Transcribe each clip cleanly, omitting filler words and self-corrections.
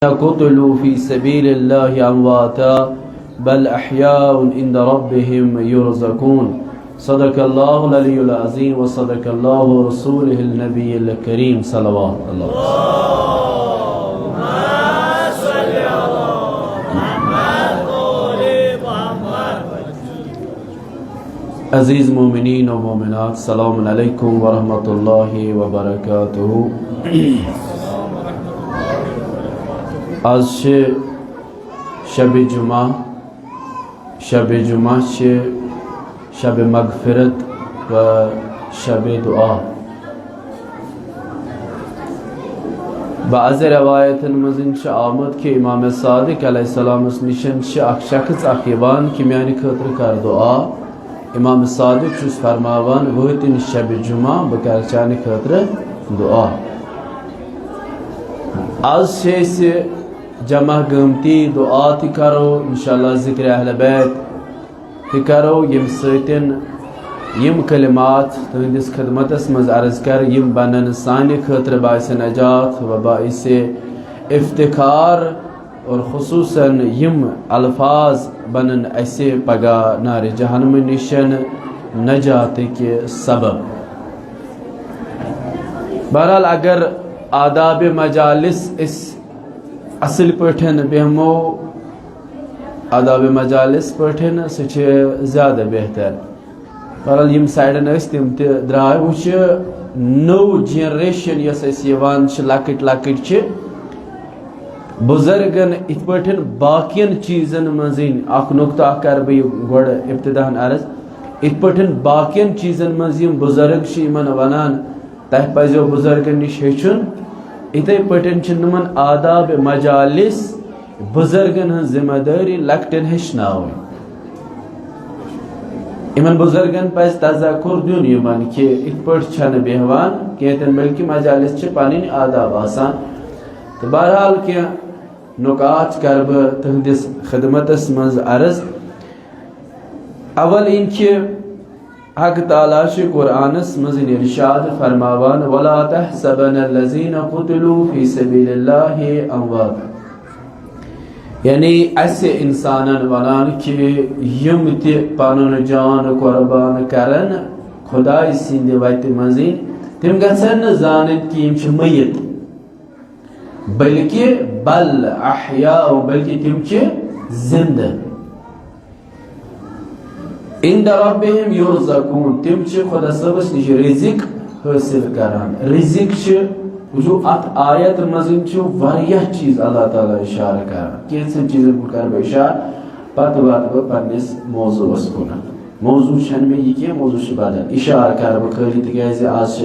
قتلوا في سبيل الله أمواتا بل أحياء عند ربهم يرزقون صدق الله العلي العظيم وصدق الله رسوله النبي الكريم صلوات الله اللهم صل على محمد وآل محمد. عزیز مومنین و مومنات، سلام علیکم ورحمۃ اللہ وبرکاتہ. आज शब जुमा शब मगफिरत व शब दुआ. बाज़ रवायतन मज़िन आमद कि इमाम सादिक अलैहिस्सलामस निशन अख शख्स अखिबान कि म्यानि खतर कर दुआ. इमाम सादिक फरमावान वहतिन शब जुमा बह कर चानि खतर दुआ. आज जमा गमती दुआ ति करो इंशाअल्लाह, ज़िक्र अहले बैत ति करो यम सतिन यम कलिमात तुंदिस खिदमतस मज अर्ज कर यम बनन सानि खतर बाइस नजात व बाइस इफ्तिखार और खुसूसन यम अल्फाज बनन ऐसे पगा नार जहन्नम निशन नजात के सबब. बहरहाल अगर आदाब मजालिस इस असल पठन बेहमो आदाब मजालिस पठन सह ज़्यादा बेहतर. बहरहाल यम साइडन तम द्राय वुच नौ जनरेशन यस लकट लकट बुजुर्गन इत पठन बाकियन चीज़न मजीन अख नुक्ता कर बह गोड़ इब्तिदाहन अर्ज इत पठन बाकियन चीज़न मज यम बुजुर्ग वनान तह पजो बुजुर्गन निश हेचुन. इथे पटन आदाब मजालिस बुजुर्गन हज जिम्मेदारी लकटन हेचनाव. इमन बुजुर्गन पज तज़क्कुर दुन यमन कि इत पट छन बेहवान कहें बल्कि मजालिस पन आदाब आसान. तो बहरहाल क्या नुकात कर बह तुंदिस खिदमतस मज अर्ज. अवल इनके हक ताला कुरानस मज़िन इरशाद फरमावान वला तहसबनल्लज़ीना क़ुतिलू फ़ी सबीलिल्लाहि अमवात. यानी ऐसे इंसानन वनान कि यम ते पनुन जान कुर्बान करन खुदाई सिंध वत मज़िन तिम गसन जानन कि यम छ मयत, बल्कि बल अहया बल्कि तिम छ जिंदा. इंद रब्बिहिम युरज़क़ून तिम छ खुदा सबस निश रिज़िक हासिल करान. रिज़िक जो अत आयत मज़िन छ वारियाह चीज अल्लाह ताला इशारा करान. कैसे चीज़न कुन कर इशारा पत बात पन्निस मौजूस कुन. मौजू छन में ये के मौजू छ बदल इशारा कर खाली तिकाज आज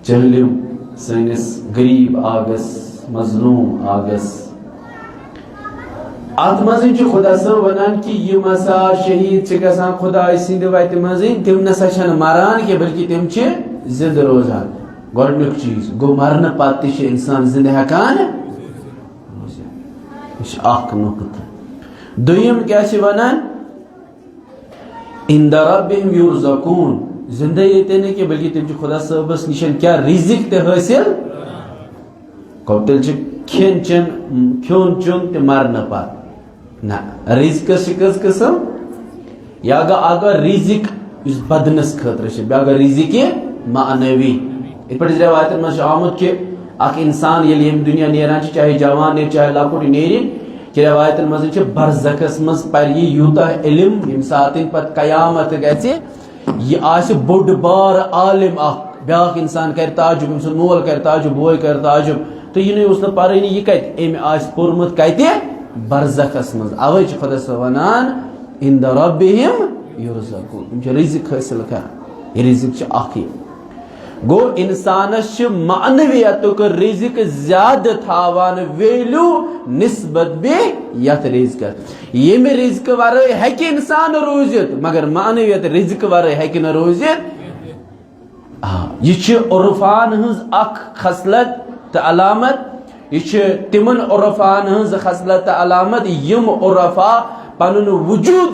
जहलिम सनिस गरीब आगस मजलूम आगस अत मज़िन खुदा सब वनान कि यम हसा शहीद गसान खुदा सिंध वत मज़िन तिम नसा छन मरान के बल्कि तिम छ जिंद रोजान. गोडनुक चीज गो मरन पत इंसान जिंद हेकान नुकत. दुयम क्या वनान इंद रब्बिहिम युरज़क़ून जिंदा ये कि बल्कि तिम खुदा सबस निशन क्या रिज़िक ते हासिल कौतल खेन चन खोन चुन ते मरन पत ना. रिज़िक कस किस्म या अगर रिज़िक बदनस खतर बह रिज़िक मानवी. इत पे रवायत मज आमुद कि अख इंसान ये दुनिया नेरान चाहे जवान ने चाहे लकुट नेरी कि रवायत मज बरज़खस मज पर यूता इल्म यम सात पत कयामत गि बोड़ बार आलिम ब्या इंसान कर ताजुब अम मोल कर ताजुब बोय कर ताजुब. तो यह पानी यह कत पोर्मुत कत बरज़खस मज. अवे खुदा वनान इंद रब्बिहिम युरज़क़ून रिज़िक हासिल कर. रिज़िक अख गो इंसानस मानवियतुक रिज़िक ज्यादा थावान वेल्यू निस्बत बे यथ रिज़िक. यम रिज़िक वराय हेकि इंसान रोजित मगर मानवियत रिज़िक वराय हेकि न रोजित. यह उर्फान हज अख खसलत तो अलामत. यह तिमन उर्फान हज खसलत अलामत यम उर्फा पनुन वजूद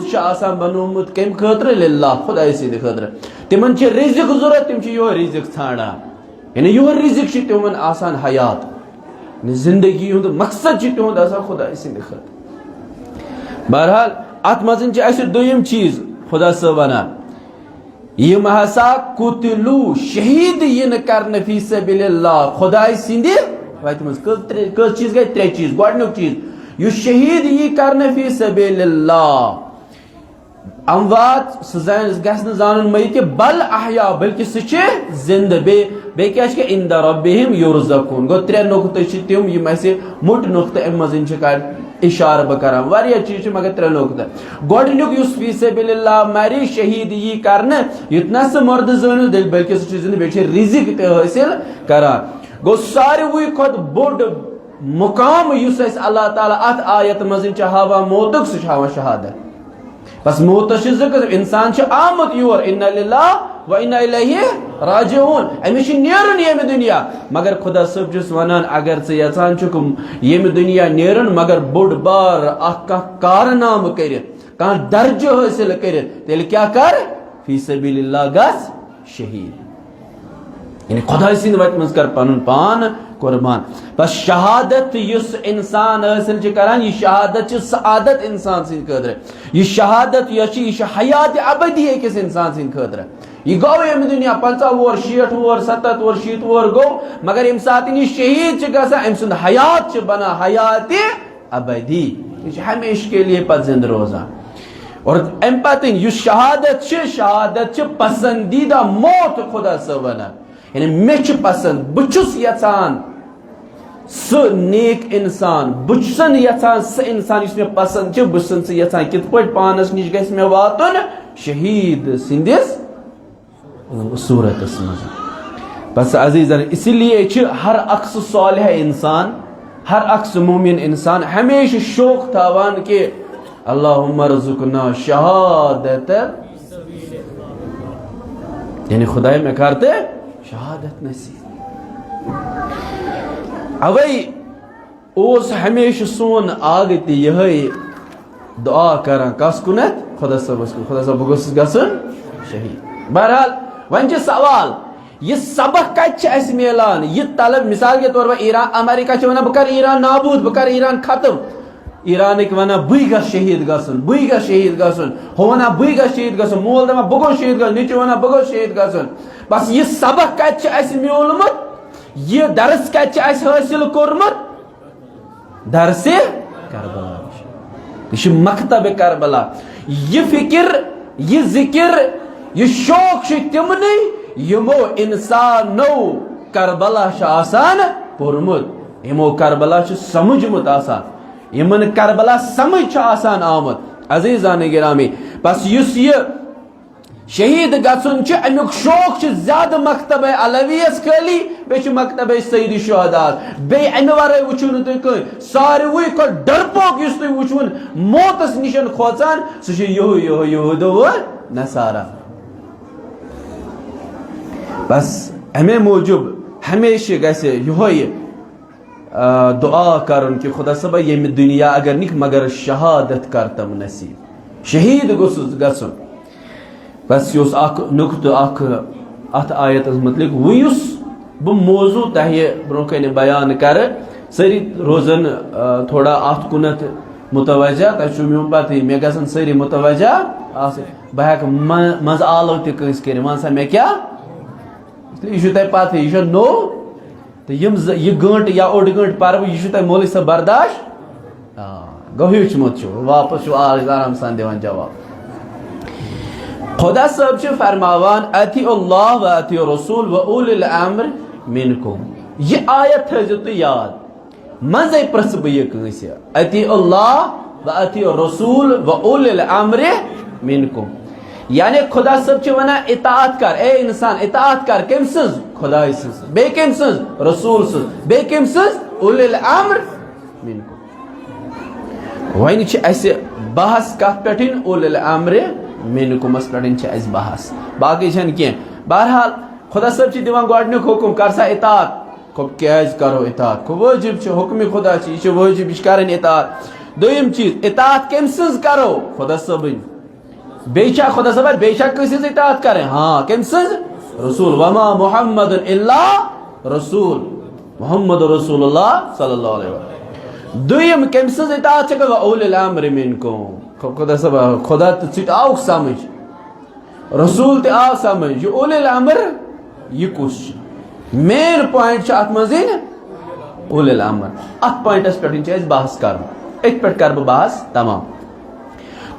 बनोमुत कम खतर लिल्लाह खुदा सिंध खतर. तिमन रिज़िक जरूरत तिम यो रिज़िक छाड़ा यानी यो रिज़िक तिमन आसान हयात. जिंदगी हुंद मकसद तुंद खुदा सद खत। बहरहाल अत मज दोयम चीज खुदा सब वनान यम हसा कुतलू शहीद इन कर फी सबिलिल्लाह खुदा सद वत मज कस चीज गई 3 चीज। गोडनुक चीज यह शहीद यी कर फी सबिलिल्लाह अमवात जान मई कि बल अहया बल्कि सह जिंद बे क्या इंदा रब्बिहिम युरज़क़ून गो 3 नुक्त तिम यम मुट नुक्त अम मज इशार बह कर चीज मगर 3 नुक्त। गोडनुक फी सबिलिल्लाह मरी शहीद यी कर युत न सह मर्द जन दिल बल्कि सह जिंद बे रिजिक हासिल करान गो सारे खुद बोड मुकाम अल्लाह ताला अत आयत मज हावा मौतुक सह हावा शहादत। बस मौत इंसान आमुत योर इन्ना लिल्लाह व इन्ना इलैहि राजिऊन अमिश नेरन यम दुनिया मगर खुदा सब वनान अगर चे यचान यम दुनिया नेरन मगर बोड बार कारनाम कर दर्ज हासिल कर तेल क्या कर फी सबिलिल्लाह गस शहीद यानी खुदा सिंद वत मज कर पनुन पान कुर्बान। बस शहादत युस इंसान हासिल करान यह शहादत सआदत इंसान सिंद खतर यह शहादत यह हयात अबदी अकिस इंसान सिंद खतर यह गो यम दुनिया 50 वोर 60 वोर 70 वोर 60 वोर गो मगर यम सात यह शहीद गसा अम सुंद हयात बना हयात अबदी यह हमेश के लिए पत जिंद रोजान। और अम पत शहादत पसंदीदा मौत खुदा सब वनान यानी मे पसंद बुछुस यचान स नेक इंसान बुछसन यचान स इंसान मे पसंद बुछसन स यचान कित पट पानस निश गस मे वातुन शहीद सिंदिस सूरतस मज। बस अजीजन इसलिए हर अक्स सालिह इंसान हर अक्स मोमिन इंसान हमेशा शौक थावान कि अल्लाहुम्मा रज़ुकना शहादत यानी खुदाए में करते शहादत नसीब। अवै ओस हमेशा सोन आगत यह दुआ कर कस कुनत खुदा सब गोस गसन शहीद। बहरहाल वन सवाल यह सबक कत मिलान यह तलब मिसाल के तौर पर ईरान अमेरिका वन बह कर ईरान नाबूद बह कर ईरान खत्म ईरानिक वन बह गस शहीद गसन हो वन बह गस शहीद गसन मोल दपा बह गो शहीद गसन नीचे वन बह गो शहीद गसन। बस यह सबक कत म्योलमुत यह दर्स कत हासिल कोर्मुत दरस करबला यह मकतब करबला यह फिक्र यह जिक्र यह शौक तिमन यमो इंसानो करबला आसान पोर्मुत यमो करबला समझमुत आसान यमन करबला समझ आसान आमत। अजीजान गिरामी बस यह शहीद गसन अमुक शौक ज्यादा मकतब अलवियस खाली बे मकतब सईद शुहदा बे अमे वर वुचु तुम कह सारे डरपोक तुम वुचुन मौतस निशन खोचान सह यहूद व नसारा। बस अमे मूजूब हमेशा गसे यह दुआ कर कि खुदा सब यम दुनिया अगर निक मगर शहादत करतम नसीब शहीद गोस गसन। बस यह नुक्त अत आयत मतलब वुस बह मौजू तह ब्रो कन बयान कर सारी रोजन थोड़ा अत कुनत मुतवजा तह मे पत मे गसन सारी मुतवजा बह मज आलो तस कर वन सा मे क्या यह तह पत यह नो तो यह गंट या ओड गंट पर्व यह तह मोल सब बर्दाश्त गहुचमुत वापस आराम सान दिवान जवाब। खुदा सब फरमावान अतिउल्लाह व अतिउ रसूल व उलिल अम्र मिनकुम यह आयत थो तु याद मजे प्रस बह अतिउल्लाह व अतिउ रसूल व उलिल अम्र मिनकुम यानी खुदा सब वना इताअत कर ए इंसान इताअत कर कम सज खुदा सज बे कम सज रसूल सज बे कम सज उलिल अम्र मिनकुम। वन बहस कत पे उलिल अम्र मिनकुमस पे बहस बाकी कह। बहरहाल खुदा सब दिवान गोडनुक हुकुम कर सा इताअत क्या करो इताअत वाजिब हुक्म खुदा यह वाजिब यह कर इताअत। दोयम चीज इताअत कम सज करो खुदा सब बेशा खुदा सब बेशा किस इताअत करें हाँ कम सज रसूल वमा मुहम्मद इल्ला रसूल मोहम्मद रसूलुल्लाह सल्लल्लाहु अलैहि वसल्लम दुयम कम सज इताअत छ व उलिल अम्र मिनकुम खुदा सब खुदा त आउ समझ रसूल ते आव समझ ये उलिल अम्र ये कुछ मेन पॉइंट छ अत मजिन उलिल अम्र अत पॉइंटस पे छ बहस कर एक पे कर बहस तमाम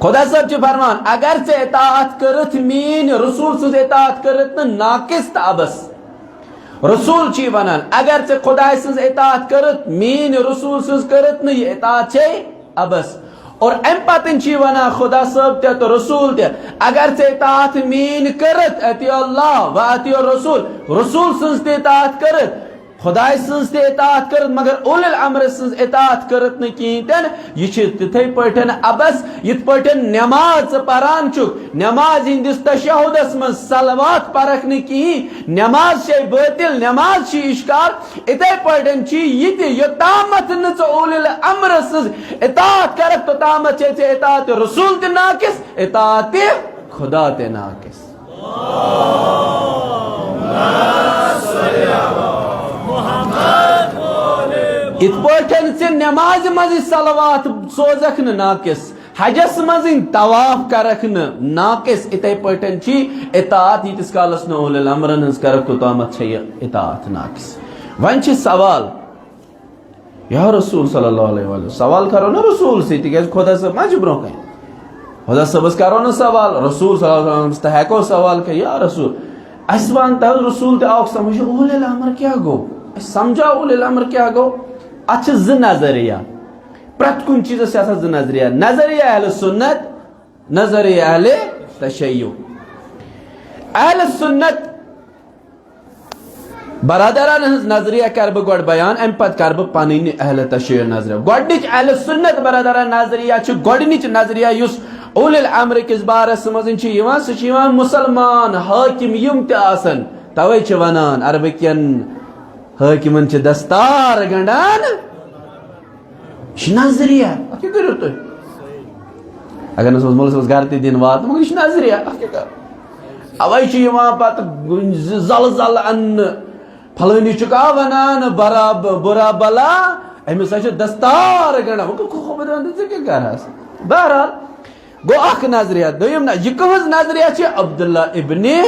खुदा सब छ फरमान अगर से इताअत करत मीन रसूल से इताअत करत न नाकिस त अबस रसूल छी वनान अगर से खुदा सज इताअत करत मीन रसूल सज करत न ये इताअत छे अबस और अम पतन छी वना खुदा सब ते तो रसूल ते अगर से इताअत मीन करत अति अल्लाह व अति रसूल रसूल सज ते इताअत करत खुदा सज ते इताअत करत मगर उलिल अम्र सज इताअत करत न कीतन ये छ तिथै पठन अबस यत पठन नमाज परान छु नमाज इंदिस तशहुदस मन सलवात परख न की नमाज छे बातिल नमाज छी इश्कार इतै पठन छी यति यतामत न च उलिल अम्र सज इताअत करत तो तामत छे इताअत रसूल ते नाकिस इताअत खुदा ते नाकिस इत पठन से नमाज मज सलवात सोजख न नाकिस हजस मज तवाफ करख न नाकिस इतै पठन छी इताअत यतिस कालस न उलिल अम्रन हज करख तो तामत छ इताअत नाकिस वन छ सवाल या रसूल सल्लल्लाहु अलैहि वसल्लम सवाल करो ना रसूल से तिक खुदा सब मज ब्रो कह खुदा सबस करो ना सवाल रसूल सल्लल्लाहु अलैहि वसल्लम त हेको सवाल के या रसूल असवान त रसूल त आख समझ उलिल अम्र क्या गो समझा उलिल अम्र क्या गो अच्छ ज नजरिया प्रत कुन चीज से ज नजरिया नजरिया अहले सुन्नत नजरिया अहले तशय्यु अहले सुन्नत बरादरान हज नजरिया कर ब गोड बयान अम पत कर ब पनिन अहले तशय्यु नजरिया गोडनिच अहले सुन्नत बरादरान नजरिया छ गोडनिच नजरिया युस उलिल अम्र किस बारस मजिन छ यवान स छ यवान मुसलमान हाकिम यम त आसन तवै छ वनान अरबकियन हाकिमन छ दस्तार गंडान नजरिया क्या करो तो अगर नस मोल घर दिन वात मगर नजरिया अवै छ पत जल जल अन फलानी चुका वनान बुरा बला अमिस दस्तार गंडा खबर क्या कर बहरहाल गो अख नजरिया दोयम यह कहज नजरिया छ अब्दुल्ला इब्ने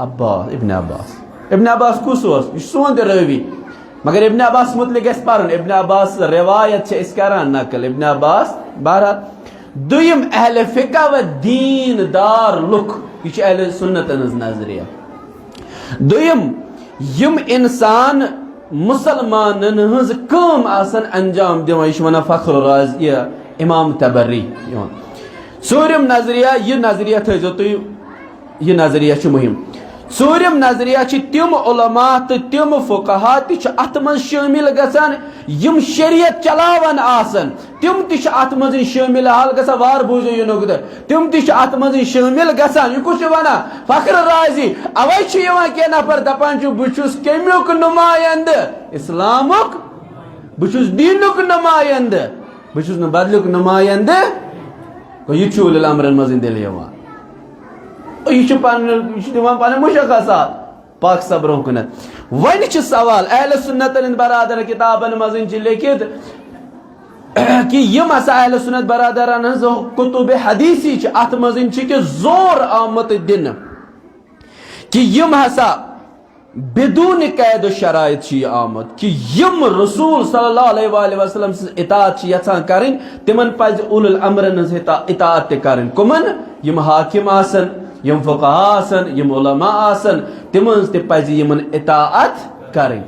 अब्बास इब्न अब्बास कुस सोन रवी मगर इब्न अब्बास मुतलिक पर इब्न अब्बास रिवायत करान नकल इब्न अब्बास बहरहाल दुयम अहले फिका व दीन दार लुक यह अहले सुन्नत नजरिया दुयम यम इंसान मुसलमान हज काम आसन अंजाम दिवान यह वन फख्र राज यह इमाम तबरी सूर्यम नजरिया यह नजरिया थो तुम यह नजरिया मुहिम सूर्यम नजरिया तिम उलमा तो तिम फुकहा अत मज शामिल गसान यम शरीयत चलावन आसन तिम ति अत मज शामिल हाल गसा वार बूझो यह नुकद तिम ति अत मज शामिल गसान यह कुछ वना फख्र राजी अवै कह नफर दपान बहुस कमुक नुमायंद इस्लामुक बहुस दीनुक नुमायंद बहुस न बदलुक नुमायंद यह उलिल अम्रन मज दिल यह पे मुशक पाक सब्रों कुन वन सवाल अहले सुन्नत बरादर किताबन मज लिखित कि यम हसा अहले सुन्नत बरादरान कुतुब हदीसी अत मज जोर आमत दिन कि यम हसा बिदून कैद शराइत आमद कि यम रसूल सल्लल्लाहु अलैहि वसल्लम इताअत यछान करें तिमन पज उलिल अम्रन इताअत करें कुमन यम हाकिम आसन यम फुकहा आसन यम उलमा आसन तिमन ते पज यमन इताअत करें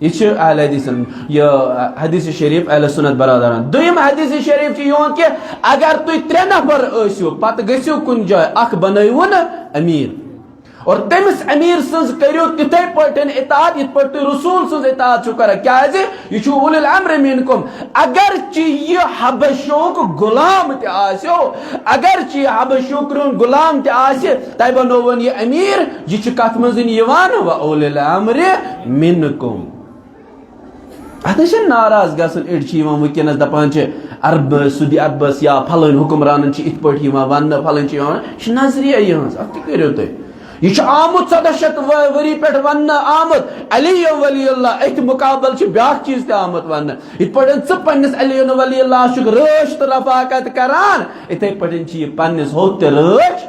यह अहले हदीस यह हदीस शरीफ अहले सुन्नत बरादरान दुयम हदीस शरीफ कि अगर तुम 3 नफर पत गो कुन जाय अख बनवु न अमीर और तमिस अमीर सज करो तिथे पटन इताअत इत पट रसूल सज इताअत कर क्या यह उलिल अम्र मिनकुम अगर यह हबशोक गुलाम तो अगर हबशोक गुलाम तह बनोवन यह अमीर यह कत मजान व उलिल अम्र मिनकुम अत नाराज गड़ वनस दपान अरब सऊदी अरबस या फलान हुक्मरान इत पे वन फलान नजरिया यह करो तुम यह आमुत 1700 वरी पे वन आमुत अली वली अल्लाह अथ मुकाबल ब्या चीज आमुत वन इत पे पन्निस अली वली अल्लाह रश तो रफाकत करान इथे पे पन्निस हो रश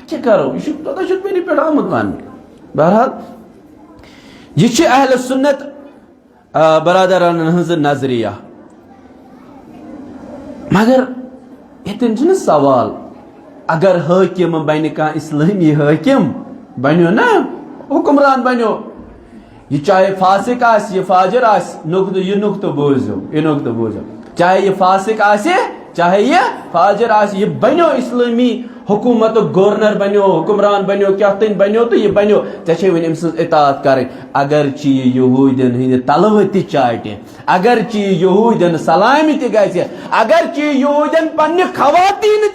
क्या करो यह 1700 वरी पे आमुत वन। बहरहाल यह अहल सुन्नत बरादरान हज नजरिया मगर ये सवाल अगर हाकिम बन कह इस्लामी हाकिम बनो ना हुक्मरान बनो यह चाहे फासिक आस यह फाजिर आस यह नुक्तो बोझो यह नुक्तो बोझो चाहे यह फासिक आसे चाहे यह फाजिर आस यह बनो इस्लामी हुकूमत गवर्नर बनो हुक्मरान बनो क्या तीन बनो तो यह बनो चे वन इतात कर अगर यहूदन हंद तलव चाटे अगर यहूदन सलामी ग अगर यहूदन पन्ने खवातीन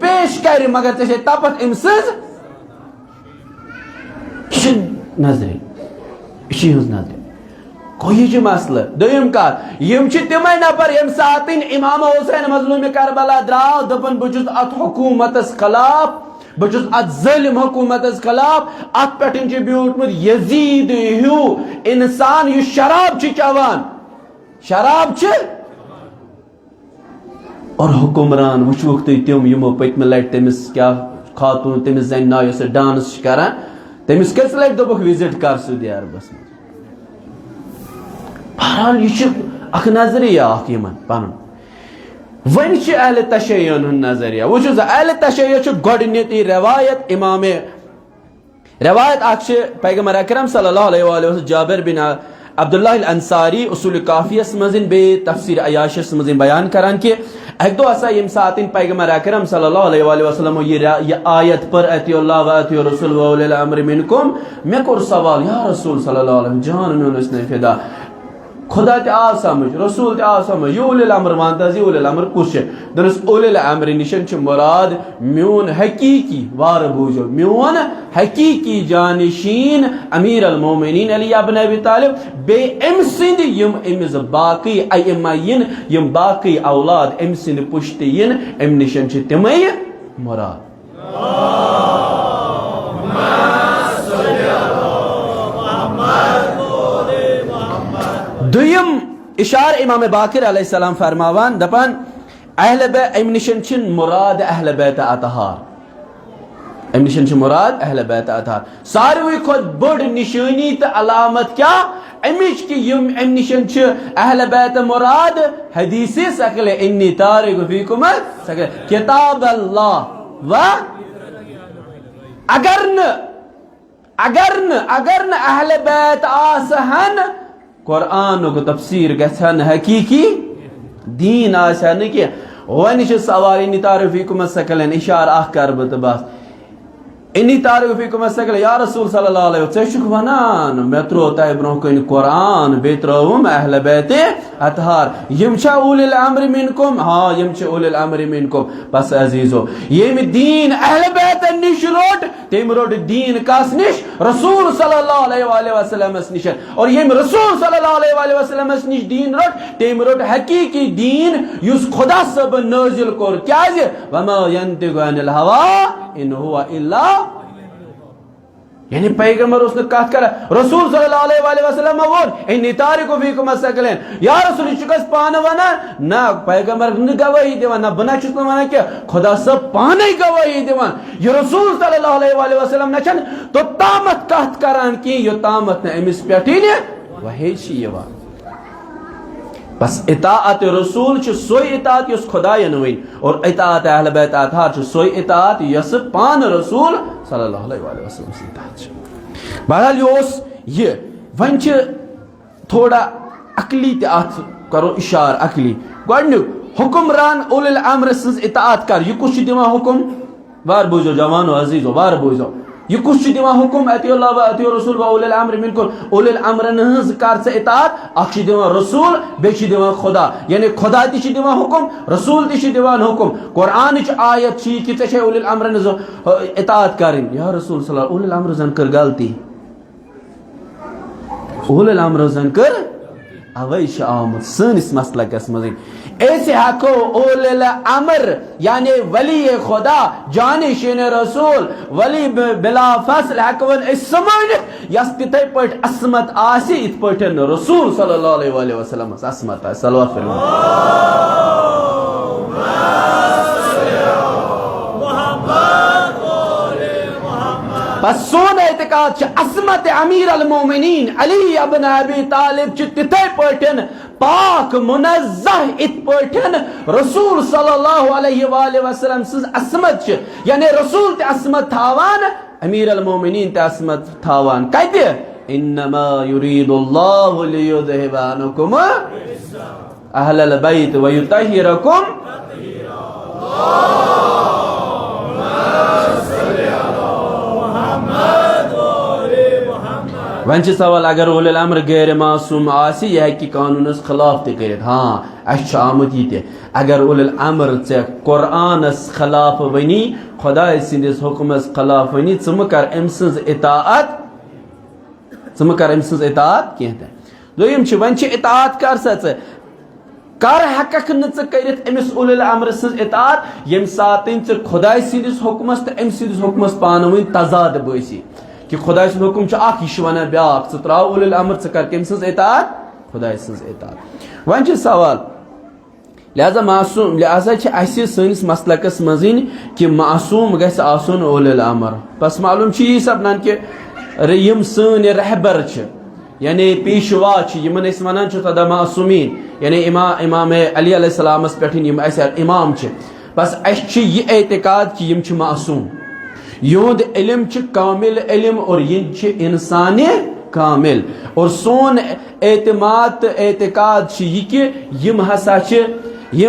पेश कर मगर चे तपत अम नजर यह नजर कोई मसल दोम कत यम तम नफर यम सात इमाम हुसैन मजलूम करबला द्राव दपन बहुत अत हुकूमत खिलाफ बहुत अत ज़ालिम हुकूमत खिलाफ अत पे ब्यूटमुत यजीद हू इंसान यह शराब चवान शराब और हुक्मरान वुचुक तुम यमो पत्म लट तमिस क्या खातून तमिस जन नाय से डांस कर तमिस कस लट दोपक विजिट कर सऊदी अरबस में। बहरहाल यह नजरिया पन वन अहल तशय्युन नजरिया वो अहल तशय्यु गोडनित रवायत इमाम रवायत पैगंबर अकरम सल्लल्लाहु अलैहि वसल्लम जाबिर बिन अब्दुल्लाह अल अंसारी उसूल काफियस मजिन बे तफसीर अयाशस मजिन बयान करान कि एक दो ऐसा यम सातिन पैगंबर अकरम सल्लल्लाहु अलैहि वसल्लम ये आयत पर अतिउल्लाह व अतिउ रसूल व उलिल अम्र मिनकुम मैं कोर सवाल या रसूल सल्लल्लाहु अलैहि जान में उसने फिदा खुदा ते आ समझ रसूल ते आ समझ ये उलिल अम्र मानता जी उलिल अम्र कुछ दरस उलिल अम्र निशन छ मुराद म्यून हकीकी वार बूझो म्यून हकीकी जानशीन अमीर अल मोमिनीन अली इब्न अबी तालिब बे एम सिंध यम एमिज बाकी अयमयन यम बाकी औलाद एम सिंध पुश्तियन एम निशन छ तमय मुराद। दुयम इशार इमाम बाकिर अलैहिस्सलाम फरमावान दपान अहल बैत अमनिशन मुराद अहल बैत अतहार अमनिशन मुराद अहल बैत अतहार सारवी खुद बड़ निशानी तो अलामत क्या अमिच की यम अमनिशन अहल बैत मुराद हदीसे सकले इन्नी तारिक फीकुम सकले किताब अल्लाह व अगर न अहल बैत आसहन कुरान को तफसीर गन हकीकी दीन आसान कि वन सवाल इन तारफीकुम सकलन इशार अख कर बस इन तारफीकुम सकल या रसूल सल्लल्लाहु अलैहि वसल्लम वनान मे त्रो तय ब्रो कन कुरान बे त्रोम अहल बैत अतहार यम छ उलिल अम्र मिनकुम हां यम छ उलिल अम्र मिनकुम बस अजीजो ये दीन अहल बैत निश रोट तेम रोट दीन कास निश रसूल सल्लल्लाहु अलैहि वसल्लम निश और ये रसूल सल्लल्लाहु अलैहि वसल्लम निश दीन रोट तेम रोट हकीकी दीन युस खुदा सब नाजिल कर क्या वमा यंतिकु अनिल हवा इन हुवा इल्ला यानी पैगंबर उसने कहा कर रसूल सल्लल्लाहु अलैहि वसल्लम वोन इन तारिकु फीकुम सकलन या रसूल चिकस पान वना ना पैगंबर न गवाही देवन ना बना चुक वना के खुदा सब पाने गवाही देवन ये रसूल सल्लल्लाहु अलैहि वसल्लम नचन तो तामत कहत करान की यो तामत ने एमिस पेटी ने वही छियवा बस इताअत रसूल छ सोई इताअत यस खुदायन वइन और इताअत अहल बैत अतहार छ सोई इताअत यस पान रसूल सल्लल्लाहु अलैहि वसल्लम से इताअत छ। बहरहाल ये वन छ थोड़ा अकली अत करो इशार अकली गोडनु हुक्मरान उलिल अम्र सज इताअत कर ये कुछ दिमा हुक्म वार बुझो जवानो अजीजो वार बुझो ये कुछ दिवा हुक्म अतिउल्लाह व अतिउ रसूल व उलिल अम्र मिनकुम उलिल अम्र नहज कर से इताअत अख दिवा रसूल बे दिवा खुदा यानी खुदा ति दिवा हुक्म रसूल ति दिवा हुक्म कुरान च आयत छी कि ते उलिल अम्र नज इताअत करिन या रसूल सल्लल्लाहु उलिल अम्र जन कर गलती उलिल अम्र जन कर अवै आमुत सनिस मसलकस मज ऐसे हको ओल अमर यानी वली खुदा जानिशीन रसूल वली बिला फसल हकवन समन यस तिथे पट असमत आसी इत पटन रसूल सल्लल्लाहु अलैहि वसल्लम असमत सल्लल्लाहु अलैहि बस सोन एतकाद असमत अमीर अल मोमिनीन अली इब्न अबी तालिब तिथे पटन पाक मुनज़्ज़ह इत पटन रसूल सल्लल्लाहु अलैहि वसल्लम सज असमत यानी रसूल ते असमत थावान अमीर अल मोमिनीन ते असमत थावान कते इन्नमा युरीदुल्लाहु लियुज़हिबा अन्कुम अहलल बैत व युतहिरकुम वन सवाल अगर उलुल अम्र गैर मासूम आसी यह कि कानूनस खिलाफ ते कर हाँ अश आमुत ये अगर उलुल अम्र चे कुरानस खिलाफ वनी खुदा सिंदिस हुक्मस खिलाफ वनी च कर अम सज इताअत कहते दोयम वन इताअत कर सा कर हकक नरित अमिस उलुल अम्र सज इताअत यम सात खुदा सिंदिस हुक्मस तो अम सिंदिस हुक्मस पान वन तजाद बसी कि खुदा हुक्म यह वन ब्याक त्राव उलुल अम्र कर कम सज इताअत खुदा सज इताअत वन सवाल लिहाजा मासूम लिहाजा सनिस मसलकस मजिन कि मासूम गस आसन उलुल अम्र बस मालूम यह सपनान कि यम सन रहबर यानी पेशवा यमन वन तदा मासूमीन यानी इमाम अली अलैहिस्सलामस पे इमाम बस यह एतकाद कि यम मासूम योद इल्म कामिल इल्म और ये इंसान कामिल और सोन एतमाद एतकाद यह कि यम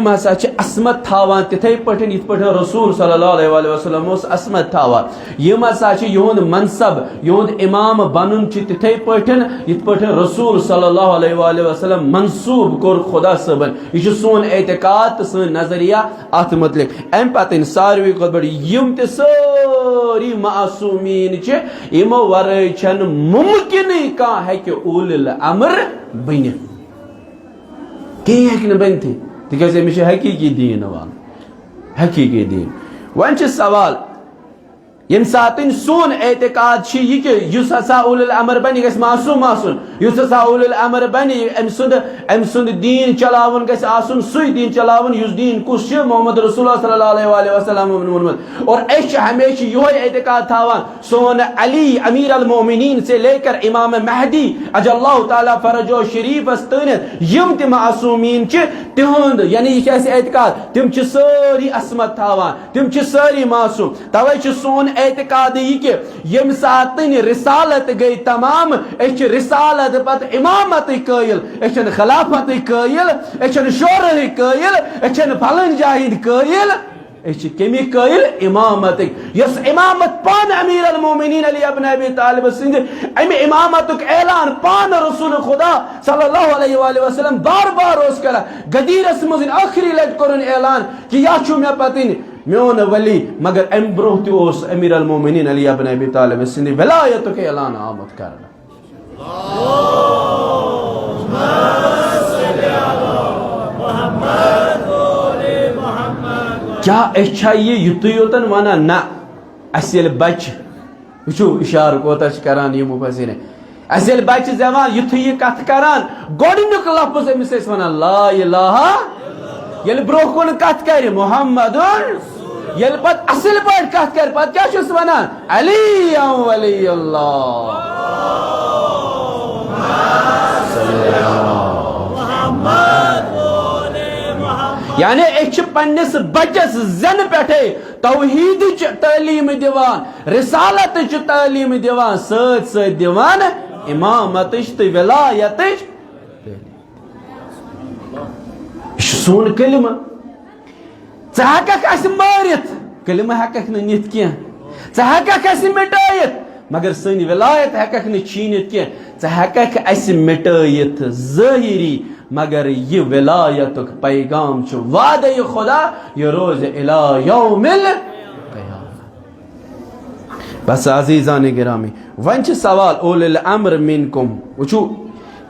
हसा असमत थावान तिथे पठन इत पठन रसूल सल्लल्लाहु अलैहि वसल्लम असमत थावान यम हसा योद मनसब योद इमाम बनन तिथे पठन इत पठन रसूल सल्लल्लाहु अलैहि वसल्लम मंसूब कोर खुदा सबन यह सोन एतकाद सन नजरिया अत मुतलिक अम पतन सारवी खुद बड़ी यम ते सारी मासूमीन यमो वरै छन मुमकिन का है कि उलुल अम्र बन कहीं बन थी तिकाज अमिस हकीकी दीन वान हकीकी दीन वन सवाल यम सात सोन एतकाद यह कि युस हसा उलुल अम्र बन गस मासूम आसन युस हसा उलुल अम्र बन अम सुंद दीन चलावन गस आसन सुई दीन चलावन युस दीन कुछ मोहम्मद रसूलुल्लाह सल्लल्लाहु अलैहि वसल्लम और अश हमेशा यह एतकाद थावान सोन अली अमीर अल मोमिनीन से लेकर इमाम महदी अजल्लाहु ताला फरजो शरीफस तन यम त मासूमीन तिहुंद यानी यह एतकाद तिम सारी असमत थावान तिम सारी मासूम तवे सोन एतकाद कि यम सात रिसालत गई तमाम रिसालत पत इमामत कायल खिलाफत कायल शोर कायल फलन जाहिद कायल कमी कायल इमामत यस इमामत पान अमीर अल मोमिनीन अली इब्न अबी तालिब सिंध अमि इमामत ऐलान पान रसूल खुदा सल्लल्लाहु अलैहि वसल्लम बार बार करा गदीरस मज आखिरी लट कर ऐलान कि यह छु मे पतिन मोन वली मगर अम ब्रोह तोस अमीर अल मोमिनीन अली इब्न अबी तालिब सिंध विलायत के ऐलान आमद कर क्या ये युतु योतन वना ना असल बच वो इशार कोता करान ये मुफसिर असल बच जवान युतु ये कथ करान गोडनुक लफ्ज अमिस वनान ला इलाहा ये ब्रोह कुन कथ कर मुहम्मदुन ये पत असल पट कथ कर पत क्या छुस वनान अली वली अल्लाह यानी पन्निस बचस जन पे तौहीद तालीम दिवान रिसालत तालीम दिवान सत सत दिवान इमामत तो विलायत सोन कलिम च मारित कलिम हकक नित कह हकक मिटायत मगर सन विलायत हकक छीनित कह हकक मिटायत ज़ाहिरी मगर ये विलायत पैगाम वादे खुदा ये रोज इला यौमिल क़यामह। बस अज़ीज़ान गिरामी वन सवाल उलुल अम्र मिनकुम वचू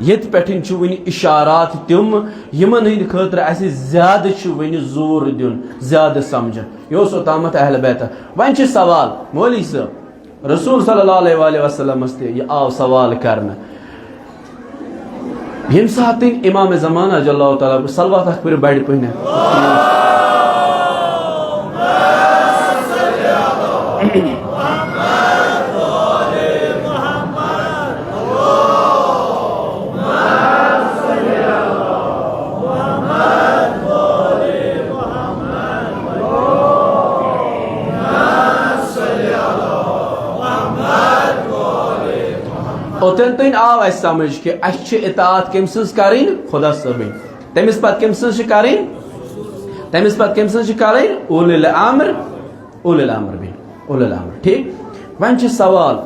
येत पेठिन छु वनि इशारात तिम यमन हिंद खतर असे ज्यादा छु वनि जोर दिन ज्यादा समझन योस ओतामत अहल बैत वन छ सवाल मौलवी साहब रसूल सल्लल्लाहु अलैहि वसल्लम मस्ते ये आओ सवाल करना यम साथ इमाम ज़माना जल्लाहु ताला सलवात अकबर बड़ पहिने ओतन तन आव अस समझ कि अस इताअत कम सज करें खुदा सबन तमिस पत कम सज करें तमिस पत कम सज करें उलिल अम्र भी उलिल अम्र ठीक वन छ सवाल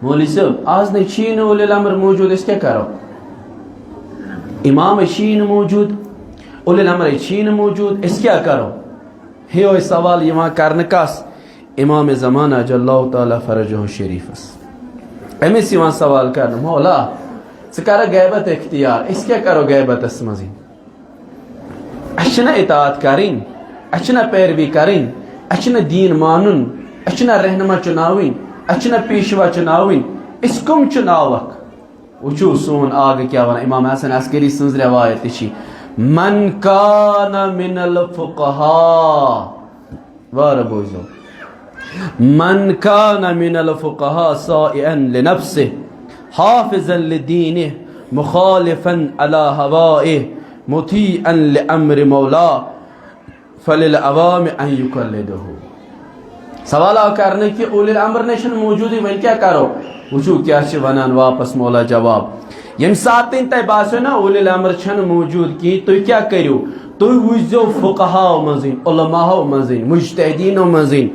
मौलवी साहब आज नहीं उलिल अम्र मौजूद इस क्या करो इमाम शीन मौजूद उलिल अम्र शीन मौजूद इस क्या करो हे सवाल यहाँ करने कस इमाम ज़माना जल्लाहु ताला फरजहु शरीफस अमिस सवाल कर मौला कर गैबत इख्तियार इस क्या करो गैबत मजी अना इताअत करें अना पैरवी करें अना दीन मानुन अना रहनमा चुनाविन अना पेशवा चुनाविन इस कम चुनावक वचू सोन आग क्या वन इमाम हसन अस्करी सज रवायत मन कान मिनल फुक़हा वार बोझो मन कान मिनल फुक़हा साइअन लिनफ्सिह हाफिज़न लिदीनिह मुखालिफन अला हवाइह मुतीअन लिअम्र मौला फलिल अवाम अन युक़ल्लिदहु सवाल करने कि उलिल अम्र नशन मौजूद वन क्या करो वचू क्या वनान वापस मौला जवाब यम सात तय बासो ना उलिल अम्र छन मौजूद की तुम क्या करो तुम वुझो फुक़हाओ मज़ीन उलमाओ मज़ीन मुज्तहिदीनो मज़ीन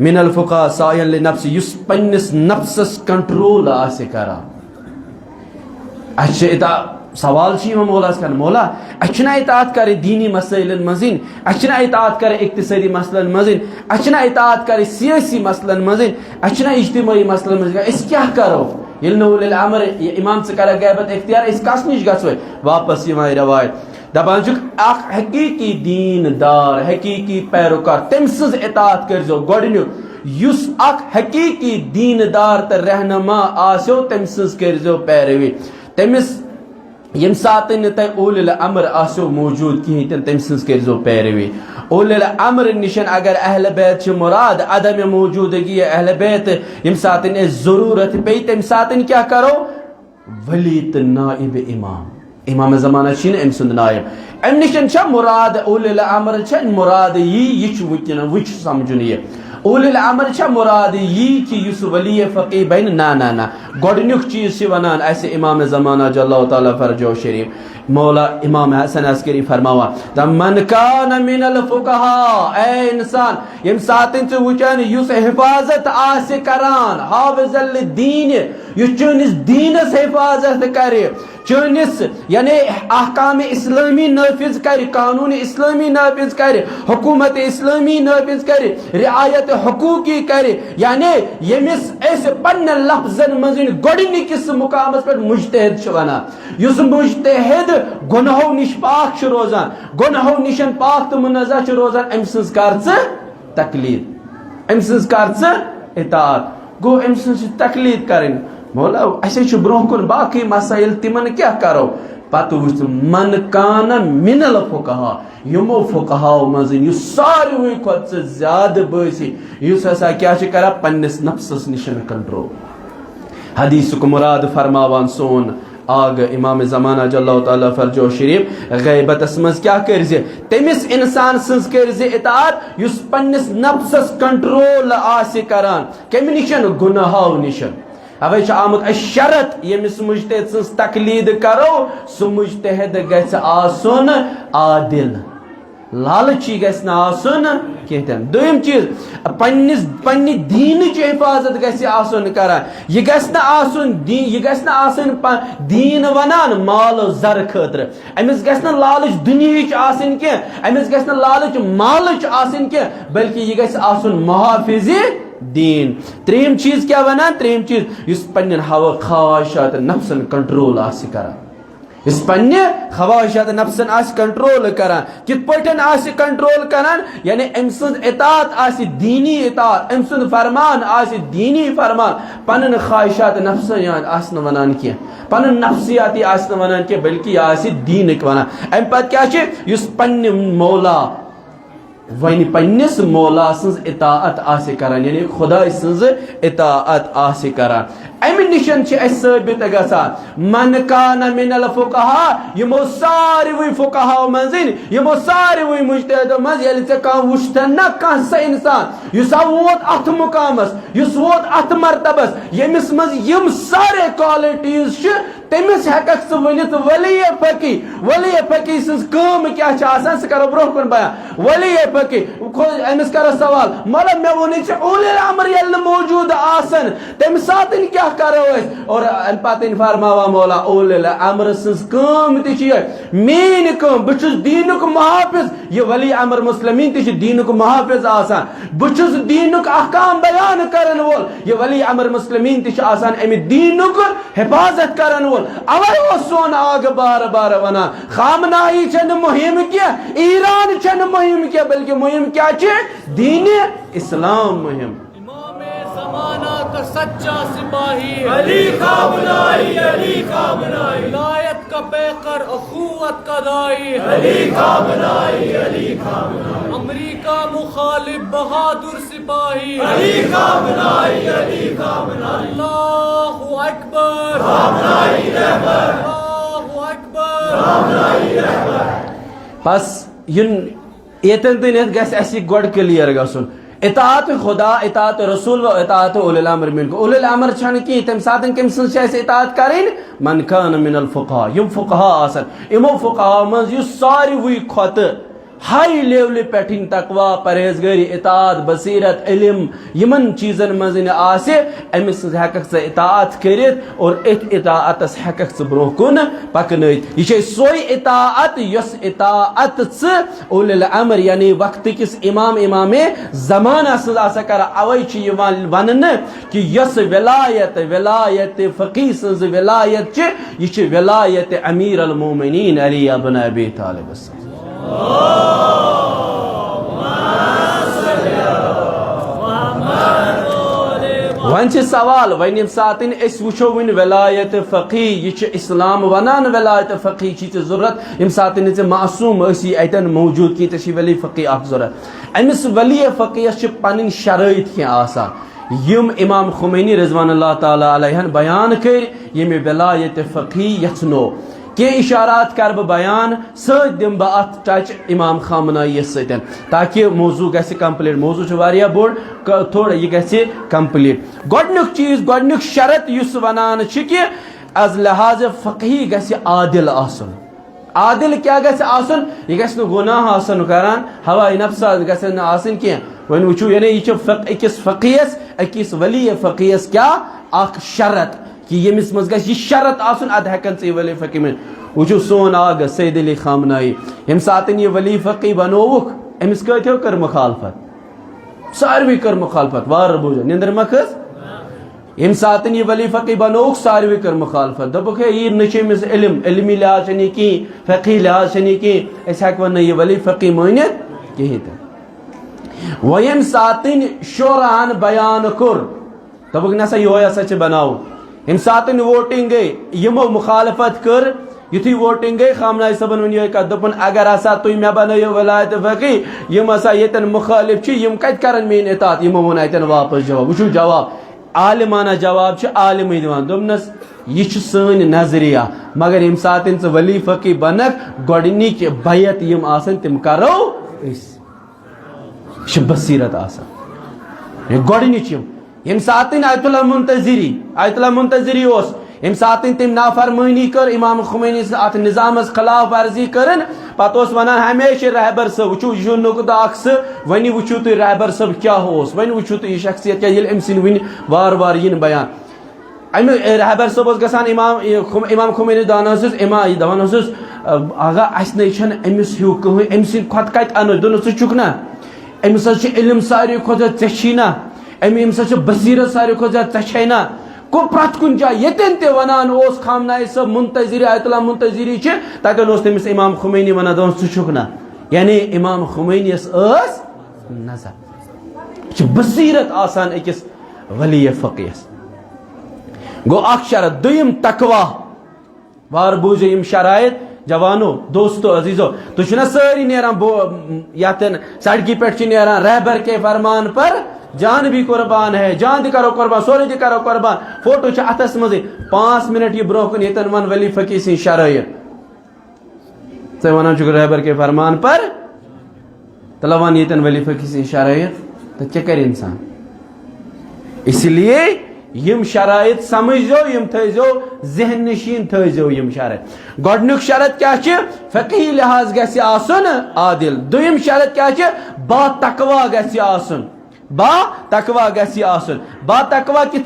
मिनल फुक़हा सायन लिनफ्सि युस पन्निस नफ्सस कंट्रोल आसे करा अच्छा सवाल मौला कर मौला अचना इताअत करे दीनी मसलन मज़ीन अचना इताअत करे इक्तिसादी मसलन मज़ीन अचना इताअत करे सियासी मसलन मज़ीन अचना इज्तिमाई मसलन मज़ीन इस क्या करो उलिल अम्र इमाम से कर गैबत इख्तियार इस कस निश गो वापस रवायत दपान हकीकी दीनदार हकीकी पैरोकार तम सज इताअत करजो गोडन्यु युस हकीकी दीनदार तो रहनुमा आसो तम सज करजो पैरवी तमिस यम सात तय उलिल अम्र आसो मौजूद कहीं तम सज करजो पैरवी उलिल अम्र निशन अगर अहल बैत मुराद अदम मौजूदगी अहल बैत यम सात जरूरत पे तम सात क्या करो वली नाइब इमाम इमाम ज़माना छिन अम सुंद नायब अम निशन मुराद उलिल अम्र मुराद यह वुच समझुन ये उलिल अम्र मुराद यह कि युस वली फ़क़ीह बन ना ना ना गोडन्युक चीज वनान ऐसे इमाम ज़माना जल्लाहु ताला फरजहु शरीफ मौला इमाम हसन अस्करी फरमावा मन कान मिनल फुक़हा ए इंसान यम सातिन से वुचन युस हिफाजत आसे करान हाफिज़ल दीन युस चुनिस दीनस हिफाजत करे चुनिस यानी अहकाम इस्लामी नाफिज करे कानून इस्लामी नाफिज करे हुकूमत इस्लामी नाफिज करे रियायत हुकूकी करे यानी यमिस ऐसे पन्न लफ्ज़न मज़ीन गोडनिकिस मुकामस पर मुज्तहिद छ वनान युस मुज्तहिद गुनाहों निश पाक रोजान गुनाहों निशन पाक तो मुनज़्ज़ह रोजान अम सज कर तकलीद अम सज कर इताअत गो अम सज तकलीद करें मौला असे ब्रोह कुन बाकी मसाइल तिमन क्या करो पत वुच मन कान मिनल फुक़हा यमो फुक़हाओ मज़ीन युस सारी खुद ज्यादा बसी युस हसा क्या करा पन्निस नफ्सस निशन कंट्रोल हदीस को मुराद फरमावान सोन आग इमाम ज़माना जल्लाहु ताला फरजहु शरीफ गैबत मज क्या करजे तमिस इंसान सज करजे इताअत युस पन्निस नफ्सस कंट्रोल आसे करान कम निशन गुनाहों निशन अवे आमुत शरत यमिस मुज्तहिद सज तकलीद करो सु मुज्तहिद गछ आसुन आदिल लालची गछ आसुन कहतन दोयम चीज पन्नि दीन च हिफाजत गछ आसुन करान यह गछ आसुन दीन यह गछ आसुन दीन वनान माल जर खतर अमिस गछ लालच दुनिया आसन के अमिस गछ लालच मालच आसन के बल्कि यह गछ आसुन मुहाफिज़ दीन। त्रीम चीज क्या वनान, त्रीम चीज इस पन्न हवा ख्वाहिशात नफ्सन कंट्रोल आसि करान, इस पन्ने ख्वाहिशात नफ्सन आसि कंट्रोल करान। कित पठन आसि कंट्रोल करान, यानी अमसुद इताअत आसि दीनी इताअत, अमसुद फरमान आसि दीनी फरमान। पन्न ख्वाहिशात नफ्सियात आसि न वनान किया, पन्न नफ्सियाती आसि न वनान किया, बल्कि आसि दीनिक वनान। अम पत क्या छे, युस पन्ने मौला वन पन्निस मौला सज इताअत आसि करान, यानी खुदा सज इताअत आसि करान। अमि निशन साबित गसान मन कान मिनल फुकहा, यमो सारवी फुकहा मजिन, यमो सारवी मुज्तहिदो मज यलि से का वुश्तन न का स इंसान युस वोत अथ मुकामस, युस वोत अथ मर्तबस, यमिस मज यम सारे क्वालिटीज छ, तमिस हेकक स वनित वली फकी। वली फकी सज काम क्या छ आसान, स करो ब्रोह कुन बयान। वली फकी अमिस कर सवाल, मतलब मे वोन उलिल अम्र यल मौजूद आसन, तम सातन क्या करो, और पतन फरमावा मौला उलिल अम्र सज काम ति मेन काम, बहुस दीनुक मुहाफिज। ये वली अम्र मुस्लिमीन ति दीनुक मुहाफिज आसान, बहुस दीनुक अहकाम बयान करन वोल। ये वली अम्र मुस्लिमीन ति आसान अमि दीनुक हिफाजत करन वोल। अवै वो सोन आग बार बार वना खामनाई छन मुहिम क्या, ईरान छन मुहिम क्या, बल्कि मुहिम क्या छे, दीन इस्लाम मुहिम। ज़माना का सच्चा सिपाही अली खामनाई, अली खामनाई। विलायत का पैकर अखुवत का दाई Ali Khamenei, Ali Khamenei. America मुखालिफ बहादुर सिपाही अली खामनाई, अली खामनाई। अल्लाहु अकबर, खामनाई रहबर, अल्लाहु अकबर, खामनाई रहबर। बस युन एतन दिन गस ऐसी गोड क्लियर गसुन इताअत खुदा, इताअत रसूल व इताअत उलिल अम्र मिनकुम। उलिल अम्र छन की तम सातन कम सं छ इताअत करिन, मन कान मिनल फुकहा, यम फुकहा आसन, इमो फुकहा मज यु सारी हुई खत हाई लेवल पेठिन तकवा, परहेजगारी, इताअत, बसीरत, इल्म यमन चीजन मज आसे, अमिस हेकक स इताअत करित और इताअत हेकक स ब्रोह कुन पकनैत। ये सोई इताअत यस इताअत स उलिल अम्र यानी वक्त किस इमाम इमामे जमाना स आसा कर। अवै छ यवान वनन कि यस विलायत, विलायत फकीह स विलायत छ, ये छ विलायत अमीर अल मोमिनीन अली इब्न अबी तालिब। वन सवाल वन यम सातन वो वन वलायत फ़क़ीह, यह इस्लाम वनान वलायत फ़क़ीह की ज़रूरत, यम सातन मासूम अतन मौजूद की तो वली फ़क़ीह अख ज़रूरत। अमिस वली फ़क़ीह पन शराइत क्या आसान, यम इमाम खुमैनी रज़वानुल्लाह ताला अलैहि बयान कर, यम वलायत फ़क़ीह यथनो के इशारात कर बयान सद दिम बह टच इमाम खामनाई सतन, ताकि मौजू ग कंप्लीट। मौजू वारिया बोड़ थोड़ा यह ग कंप्लीट। गोडनुक चीज, गोडनुक शरत युस वनान कि अज लिहाज फ़क़ीह ग आदिल आसन। आदिल क्या ग आसन, यह ग गुनाह आसन करान, हवाई नफ्सा ग आसन क्या। वन वो यानी यह अकिस फ़क़ीहस, अकिस वली फ़क़ीहस क्या अख शरत कि यमिस मज गि शरत आसन, अद हेकन से वली फ़क़ीह में वो सोन आग सैयद अली खामनाई। यम सातन यह वली फ़क़ीह बनोवुक, अमिस कथो कर मुखालफत, सारवी कर मुखालफत, वार बोझ निंदर मखस। यम सातन यह वली फ़क़ीह बनोवुक, सारवी कर मुखालफत, दोपुक है ये नमिस इल्म, इल्मी लिहाज छनी की, फ़क़ीह लिहाज छनी की, अस हेक वन यह वली फ़क़ीह मानित कहीं। वो यम सातन शोरान बयान कोर, दोपुक नसा यो सच बनाओ। यम सातन वोटिंग गई, यमो मुखालफत कर, युथी वोटिंग गई खामनाई सबन वन कत दोपन अगर हसा तुम मे बनो वलायत फ़क़ीह, यम हसा यतन मुखालिफ यम कत करन मेन इताअत, यमो वन अतन वापस जवाब। वो जवाब आलिमाना जवाब आलिम दिवान, दोपनस यह सन नजरिया, मगर यम सातन स वली फ़क़ीह बनक गोडनिक बैत यम आसन तिम करो बसीरत आसान गोडनिक यम सातन आयतुल्लाह मुंतज़िरी ओस, यम सातन तम नाफरमानी कर, इमाम खुमैनी अत निज़ामस खिलाफ वर्जी करन, पत वनान हमेशा रहबर सब वो यह नुकता अक्स वन वो तुम रहबर सब क्या वन वो तुम यह शख्सियत क्या अम सन वन वार वार इन बयान। अम रहबर सब गसान इमाम खुमैनी दवान आगा अस न अमिस हूँ कहें, अम सत कत अनो दोनों चुक ना, अमिस इल्म सारे खुद ऐ ना, अम सा बसीरत सारे खो ज्यादा को प्रत कुन जाए यतन ते वनान खामनाई सब मुंतजिर आयतुल्लाह मुंतजिरी ततन तमिस इमाम खुमैनी वनान दस छुक ना यानी इमाम खुमैनीस नजर बसीरत आसान अकिस वली फकीस गो अख शरत दुयम तकवा वार बूझो यम शरायत जवानो दोस्तों अजीजो तो सारी नान सड़की पे रहबर के फरमान पर जान भी कुर्बान है जान करो कुर्बान सोरे करो कुर्बान फोटो अथस मज 5 मिनट यह ब्रोह कुन वन वली फकी सी शरायत वन रहबर के फरमान पर तला वन ये वली फकी सी शरायत तो क्या कर इंसान इसलिए यम शरायत समझो यम थो जहन नशीन थो यम शरायत गोडनुक शरत क्या फकी लिहाज गि आदिल दुयम शरत क्या बा तकवा गि बा तकवा गि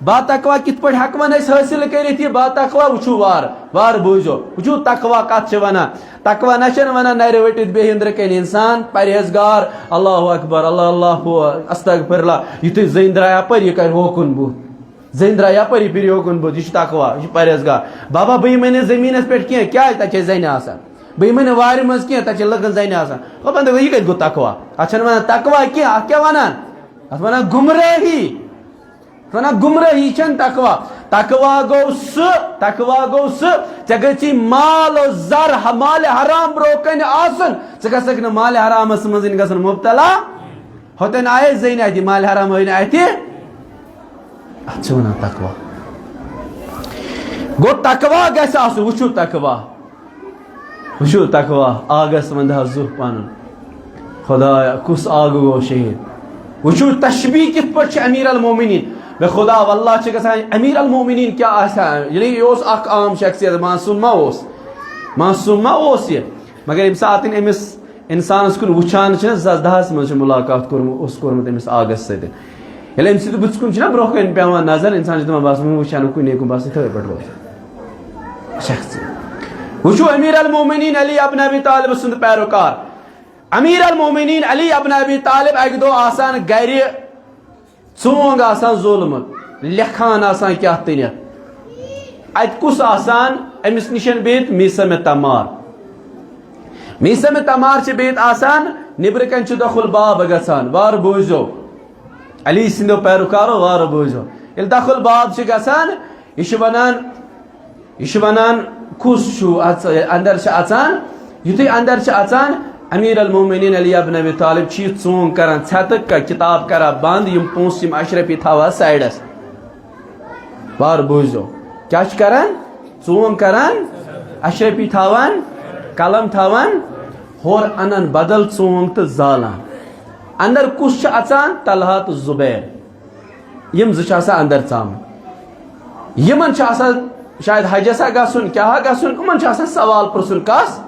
बा तकवा कित पे हकवन हासिल कर बा तकवा वो वार बूझो वो तकवा कत वन तकवा ना वन नर वटित बेहिंद्र कन इंसान परहेजगार अल्लाह अकबर अल्लाह अल्लाह अस्तगफिरुल्लाह युत जन द्राय पर यह कर होकुन बुत जन द्राय पर यह फिर होकुन बुत यह तकवा यह परहेजगार बाबा बह मन जमीन पे क्या तक जन आसान बह मन वार मज क्या तक लकन जन आसान बंद यह कत गो तकवा अच्छा वन तकवा क्या वन अत वन गुमराही वन गुमराही तकवा तकवा गो चे गई माल जर माल हराम ब्रोकन आसन गसक न माल हरामस मज गसन मुब्तला होतन आये जन अत माल हराम अत वन तकवा गो तकवा गु वो तकवा आगस वंद जुह पन खुदा कुस आग गो शहीद वो तशबी कित पे अमीर अल मोमिनीन बे खुदा वल्लाह गसान अमीर अल मोमिनीन क्या आम शख्सियत मासूम मा यह मगर यम सात अमिस इंसानस कुन वुचान जजदाहस मज मुलाकात कोर्मुत अमिस आगस सत अम बुत कुन ब्रोह कन पेवान नजर इंसान बस वुचान कुन बस थे पे शख्सियत वो अमीर अल मोमिनीन अली अब्न अबी तालिब सुंद पैरोकार अमीर अल मोमिनीन अली अब्न अबी तालिब अक दो आसान गर चोंग आसान जोलमुत लेखान आसान क्या तन अत कुस आसान अमिस निशन बेत मीसम तमार बेत आसान निबर कन दखुल बाब गसान वार बूझो अली सिंदो पैरोकारो वार बूझो ये दखुल बाब गसान यह वनान कुस अंदर अचान युत अंदर अचान अमीर अल मोमिनीन अली अब्न अबी तालिब चोंग कर छत किताब कर बंद यम पोस यम अशरफी थवा साइडस वार बूझो क्या चोंग कर अशरफी थवान कलम थवान होर अनन बदल चोंग तो जालान अंदर कुस अचान तलहा तो जुबैर यम अंदर चाम यमन शायद हजसा गसन क्या गसन उमन सवाल पुरसन कस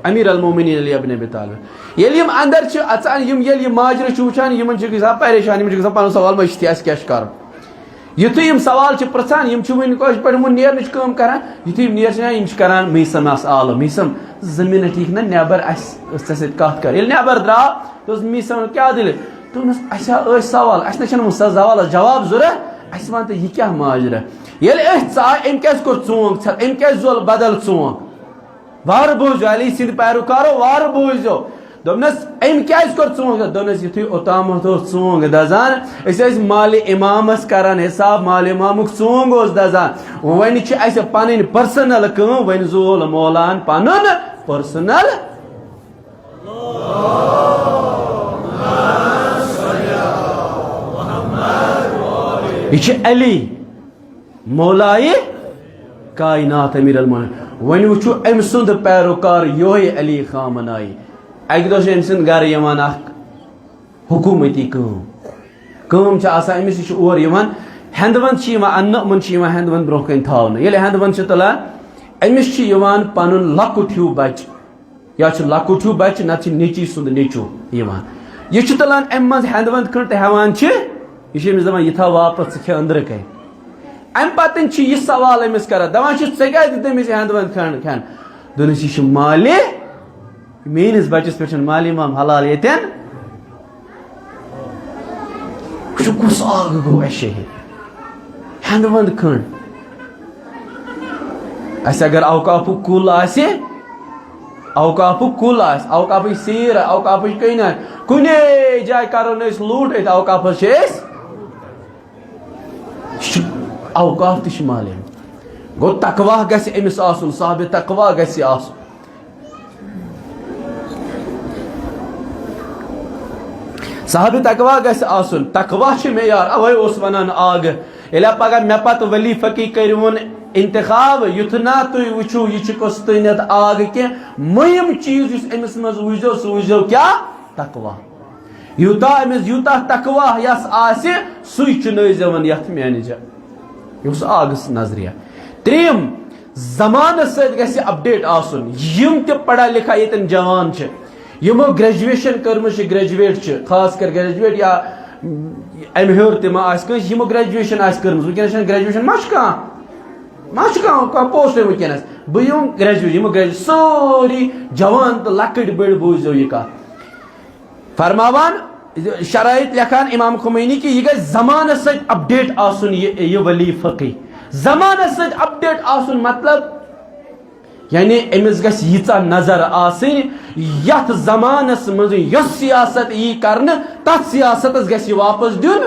अमीर अल मोमिनीन अली अब्न अबी तालिब ये अंदर अचान ये माजर वुचान इन परेशान पन सवाल मशत क्या कर युत सवाल पृछान वन पे नेरन कम कर युत नेर कर मीसमस आल मीसम जमीन ठीक ना नबर कत कर नबर द्राव तो मीसम क्या दिल तो सवाल अस सवाल जवाब जरूरत अस वन तो यह क्या माजरा ये अम क्या चोंग अम क्या जोल बदल चोंग वार बूझो अली सिंध पैरोकारो वार बूझो दोपनस अम क्या चोंग दोपनस युथ ओताम चोंग दजान माल इमामस करान हिसाब माल इमाम चोंग दजान वन पन पर्सनल कम वन जोल मौलान पन पर्सनल यह अली मौलाए कायनात अमीर अल मोमिनीन वन वो अम सुंद पैरोकार योहे अली खामनाई अक दो अम सुंद गर यवान हुकूमती कम अमिस और हेंदवंद अन्न उमन हेंदवंद ब्रोह कन थावन ये हेंदवंद तुलान अमिस पन लकुट हूँ बच या लकुट हूँ बच ना नेची सुंद नेचू यह तुलान अम मज हेंदवंद खंड हेवान यह दपान यह था वापस खे अंदर कह अम पतन यह सवाल अमिस कर दपान क्या दिस हेंदवंद खंड खान दोनस यह माले मेनिस बचस पे माल इमाम हलाल यन कुछ आग गो शहीद हेंद वंद खंड अगर अवकाफ कुल अवकाफ कुल अवकाफ सीर अवकाफ कन कुने जाय करो लूट अवकाफ अवकाफ तह मालूम गो तकवा गमिस आसन साहब तकवा गस आसन साहब तकवा गस आसन तकवा मेयार अवे वनान आग ये पगह मे पत वली फकी करुन इंतखाब युथ ना तुम वुचो यह कस तनत आग कह मुहिम चीज अमिस मज वुजो सह वुजो क्या तकवा यूता अमिस यूता तकवा यस आसे सुई चुनवन यथ मेन यह आग नजरिया त्रीम जमान सत अपडेट आसन यम त पढ़ा लिखा ये जवान यमो ग्रेजुएशन कर्म ग्रेजुएट खास कर ग्रेजुएट या अम हर तस यमो ग्रेजुएशन कर्म वनस ग्रेजुएशन मा पोस्ट वनस बह ग्रेजुएट सोरी जवान तो लकट बड़ बूझो यह कत फरमावान शराइत लेखान इमाम खुमैनी कि यह गई जमान सत अपडेट आसन यह वली फकी जमान सत अपडेट आसन मतलब यानी अमिस गस यीचा नजर आसनी यथ जमानस मज यस सियासत यी करने तथ सियासतस गस वापस दिन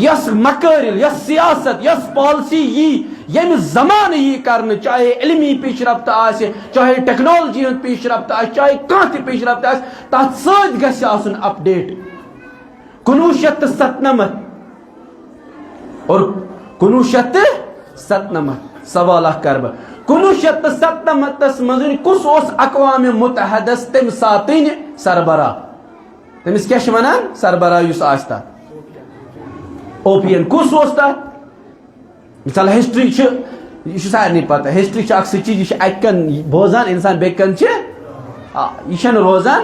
यस मकरिल यस सियासत यस पॉलिसी यी यम जमान यी करने चाहे इल्मी पेशरफ्त आसे चाहे टेक्नोलॉजी हंद पेशरफ्त आसे चाहे कह पेशरफ्त आसे तथ सत गस आसन अपडेट 1997 और 1997 सवाल कर बह 1997 मज कुस अक़वाम मुत्तहदस तम सात सरबरा तमिस क्या वनान सरबरा ओपीएन कुस मिसाल हिस्ट्री यह सारे पता हिस्ट्री सह चीज यह अकन बोजान इंसान बेकन यह रोजान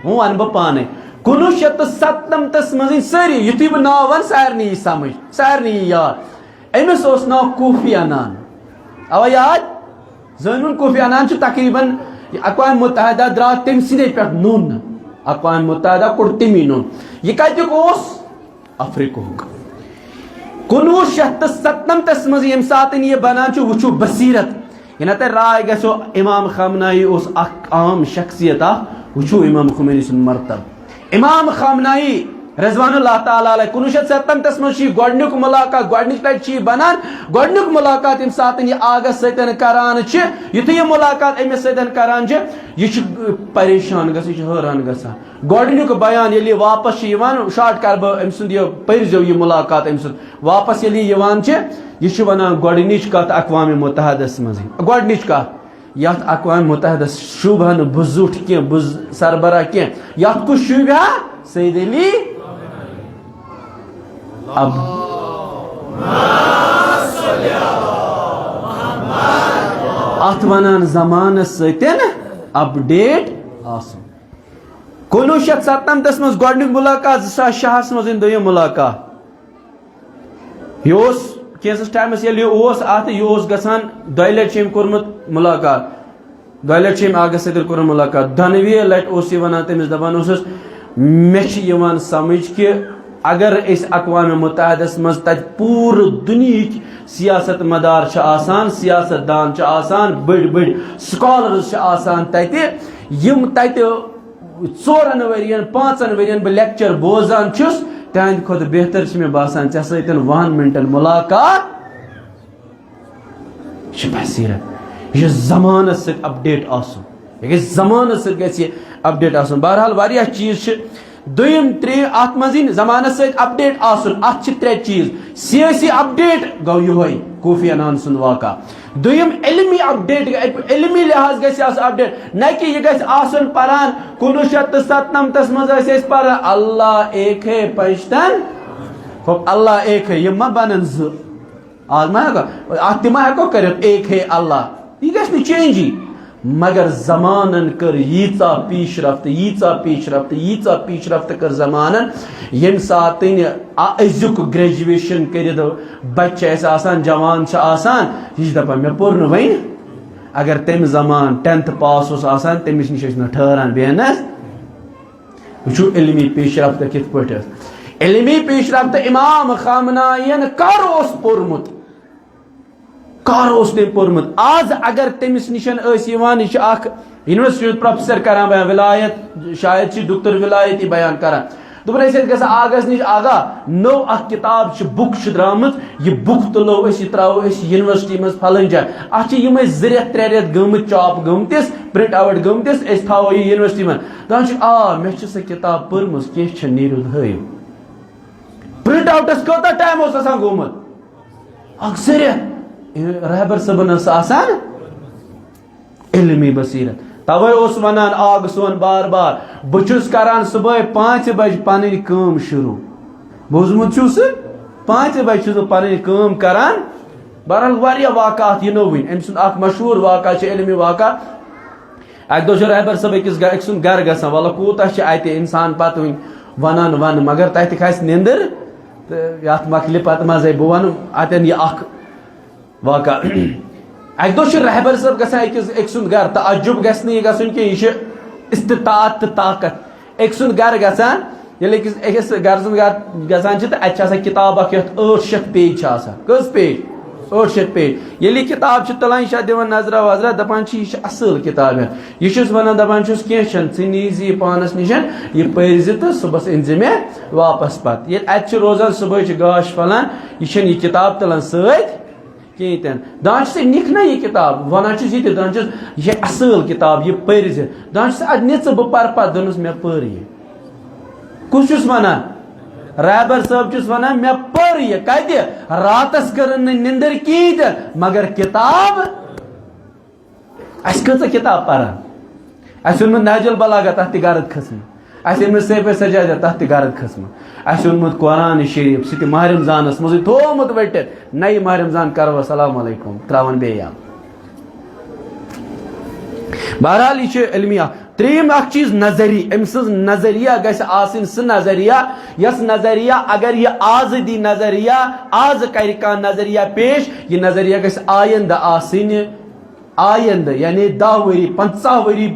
वो वन बह पाने 1997 मज सारी युथी बह नाव वन सारे समझ सारे याद अमिस नाव कोफी अनान अवा याद ज़नून कोफी अनान तकरीबन अक़वाम मुत्तहदा द्रा तम सदे पे नून अक़वाम मुत्तहदा कोड़ तमी नून यह कत अफ्रीकुक 1997 मज यम सात यह बनान वुचो बसीरत यह ना राय गो इमाम खमनाई आम शख्सियत वुचो इमाम खुमैनी सुन मरतब इमाम खमनाई रज़वानुल्लाह ताला अलैह 1997 मज गोडनुक मुलाकात गोडनिच लट बनान गोडनुक मुलाकात यम सात यह आगस सतन करान युथ यह मुलाकात अमिस सतन करान यह परेशान ग हैरान गसान गोडनुक बयान ये वापस शार्ट कर बह अम सुंद पर्जो यह मुलाकात अम सुंद वापस यह वनान गोडनिच कत अक़वाम मुत्तहदस मज गोडनिच कत यथ अक़वाम मुत्तहदस शुभ बुह जुठ कह बुह सरबरा कह यथ कुछ शुभ सईद अली अब अत वनान जमान सतन अपडेट आसन 1997 मज गोडनुक मुलाकात 2006 मज दोयम मुलाकात यह कैंसस टाइमस यह गसान 2 लट कोर्मुत मुलाकात 2 लट आगस सदर कोर मुलाकात 2 लट वन तमिस दपान मे समझ कि अगर अक़वाम मुत्तहदस मज तत पूर दुनिया सियासत मदार सियासतदान बड़ बड़ स्कॉलर्स तत तत 4 वरियन 5 वरियन बह लेक्चर बोजान तहद खुद बेहतर मे बासान ऐ सतन 1 मिनटन मुलाकात बसीरत यह जमान सत अपडेट आसन यह जमान सत अपडेट आसन बहरहाल वारिया चीज दोयम त्रे अत मज जमान सत अपडेट आसन अत 3 चीज सियासी अपडेट गो यह कोफी अनान सुन वाक़ा दोयम इल्मी अपडेट इल्मी लिहाज गस अपडेट न कि यह गस आसन परान 1997 मज पर अल्लाह एक है पश्तन अल्लाह एक है यह मा बनन ज आज मा अत मा हेको कर एक है अल्लाह यह गस चेंजी मगर जमानन कर यीचा पीशरफ्त कर जमानन यम सात अजुक ग्रेजुएशन कर बच्चे जवान यह दपान मे पोर वन अगर तम जमान 10th पास तमिस नश ठहरान बेहनस वो इल्मी पेशरफ्त कित पे इल्मी पेशरफ्त इमाम खामनायन कर ओस पोरमुत, कर ओस तेम पोरमुत। आज अगर तमिस निशन यूनिवर्सिटी प्रोफेसर करान बयान विलायत शायद डॉक्टर विलायती बयान करान दोपन गस आगस निश आगा नो अख किताब बुक द्रामत यह बुक तुलो त्रो यूनिवर्सिटी मज फलन जाए अत ज़ त्रे रेत गमत चॉप गमतिस प्रिंट आउट गमतिस थो यह यूनिवर्सिटी मन दान आ मे सह किताब पर्म कह नीरू हव प्रिंट आउटस कत टाइम गोमुत ज़ रहबर सबन आसान इल्मी बसीरत तवे वनान आग सोन बार बार बहुस करान सुबह 5 बजे पन काम शुरू बोजमुत 5 बजे पन काम करान बहरहाल वारिया वाक़ात यनो वन अम सुंद मशहूर वाक़ा इल्मी वाक़ा अक दो रहबर सब अक सुंद घर गसान वल्ला कूता अत इंसान पत वनान वन मगर तथ खस निंदर तो मकल पत मजे बह वन अतन यह वाक़ा अक दो रहबर सब गक सुंद घर तजुब गि गन कि यह इस्तात तो ताकत अक सुंद घर गसान अकिस घर सुंद घर गसान तो अत किताब 800 पेज कस पेज 800 पेज ये किताब तुलान यह दिवान नजरा वजरा दपान यह असल किताब यह वन दपान कह नीज पानस निश यह पर्ज तो सुबह इन मे वापस पत ये अत रोजान सुबह गाश फलान यह किताब तुलान सत कहें दान से निक ना यह किताब वनान दान यह असल किताब यह पर्ज दान निच बह पर पत दोनस मे पर यह कुछ वनान रहबर साहब वनान मे पर यह कत रातस कर निंदर की मगर किताब कच किताब पारान अस नहजुल बलागत तथ गर्द खसम अस सैफ सजादा तथ गर्द खसम अस कुरान शरीफ सह माह रमजानस मज थोमुत वट नई माह रमजान करो अस्सलाम अलैकुम त्रावन बे बहरहाल यह इल्मी त्रीम चीज नजरी अम नजरिया गसन सह नजरिया यस नजरिया अगर यह आज दी नजरिया आज कर नजरिया पेश यह नजरिया गस आयंद आयंद यानी 10 वरी 50 वरी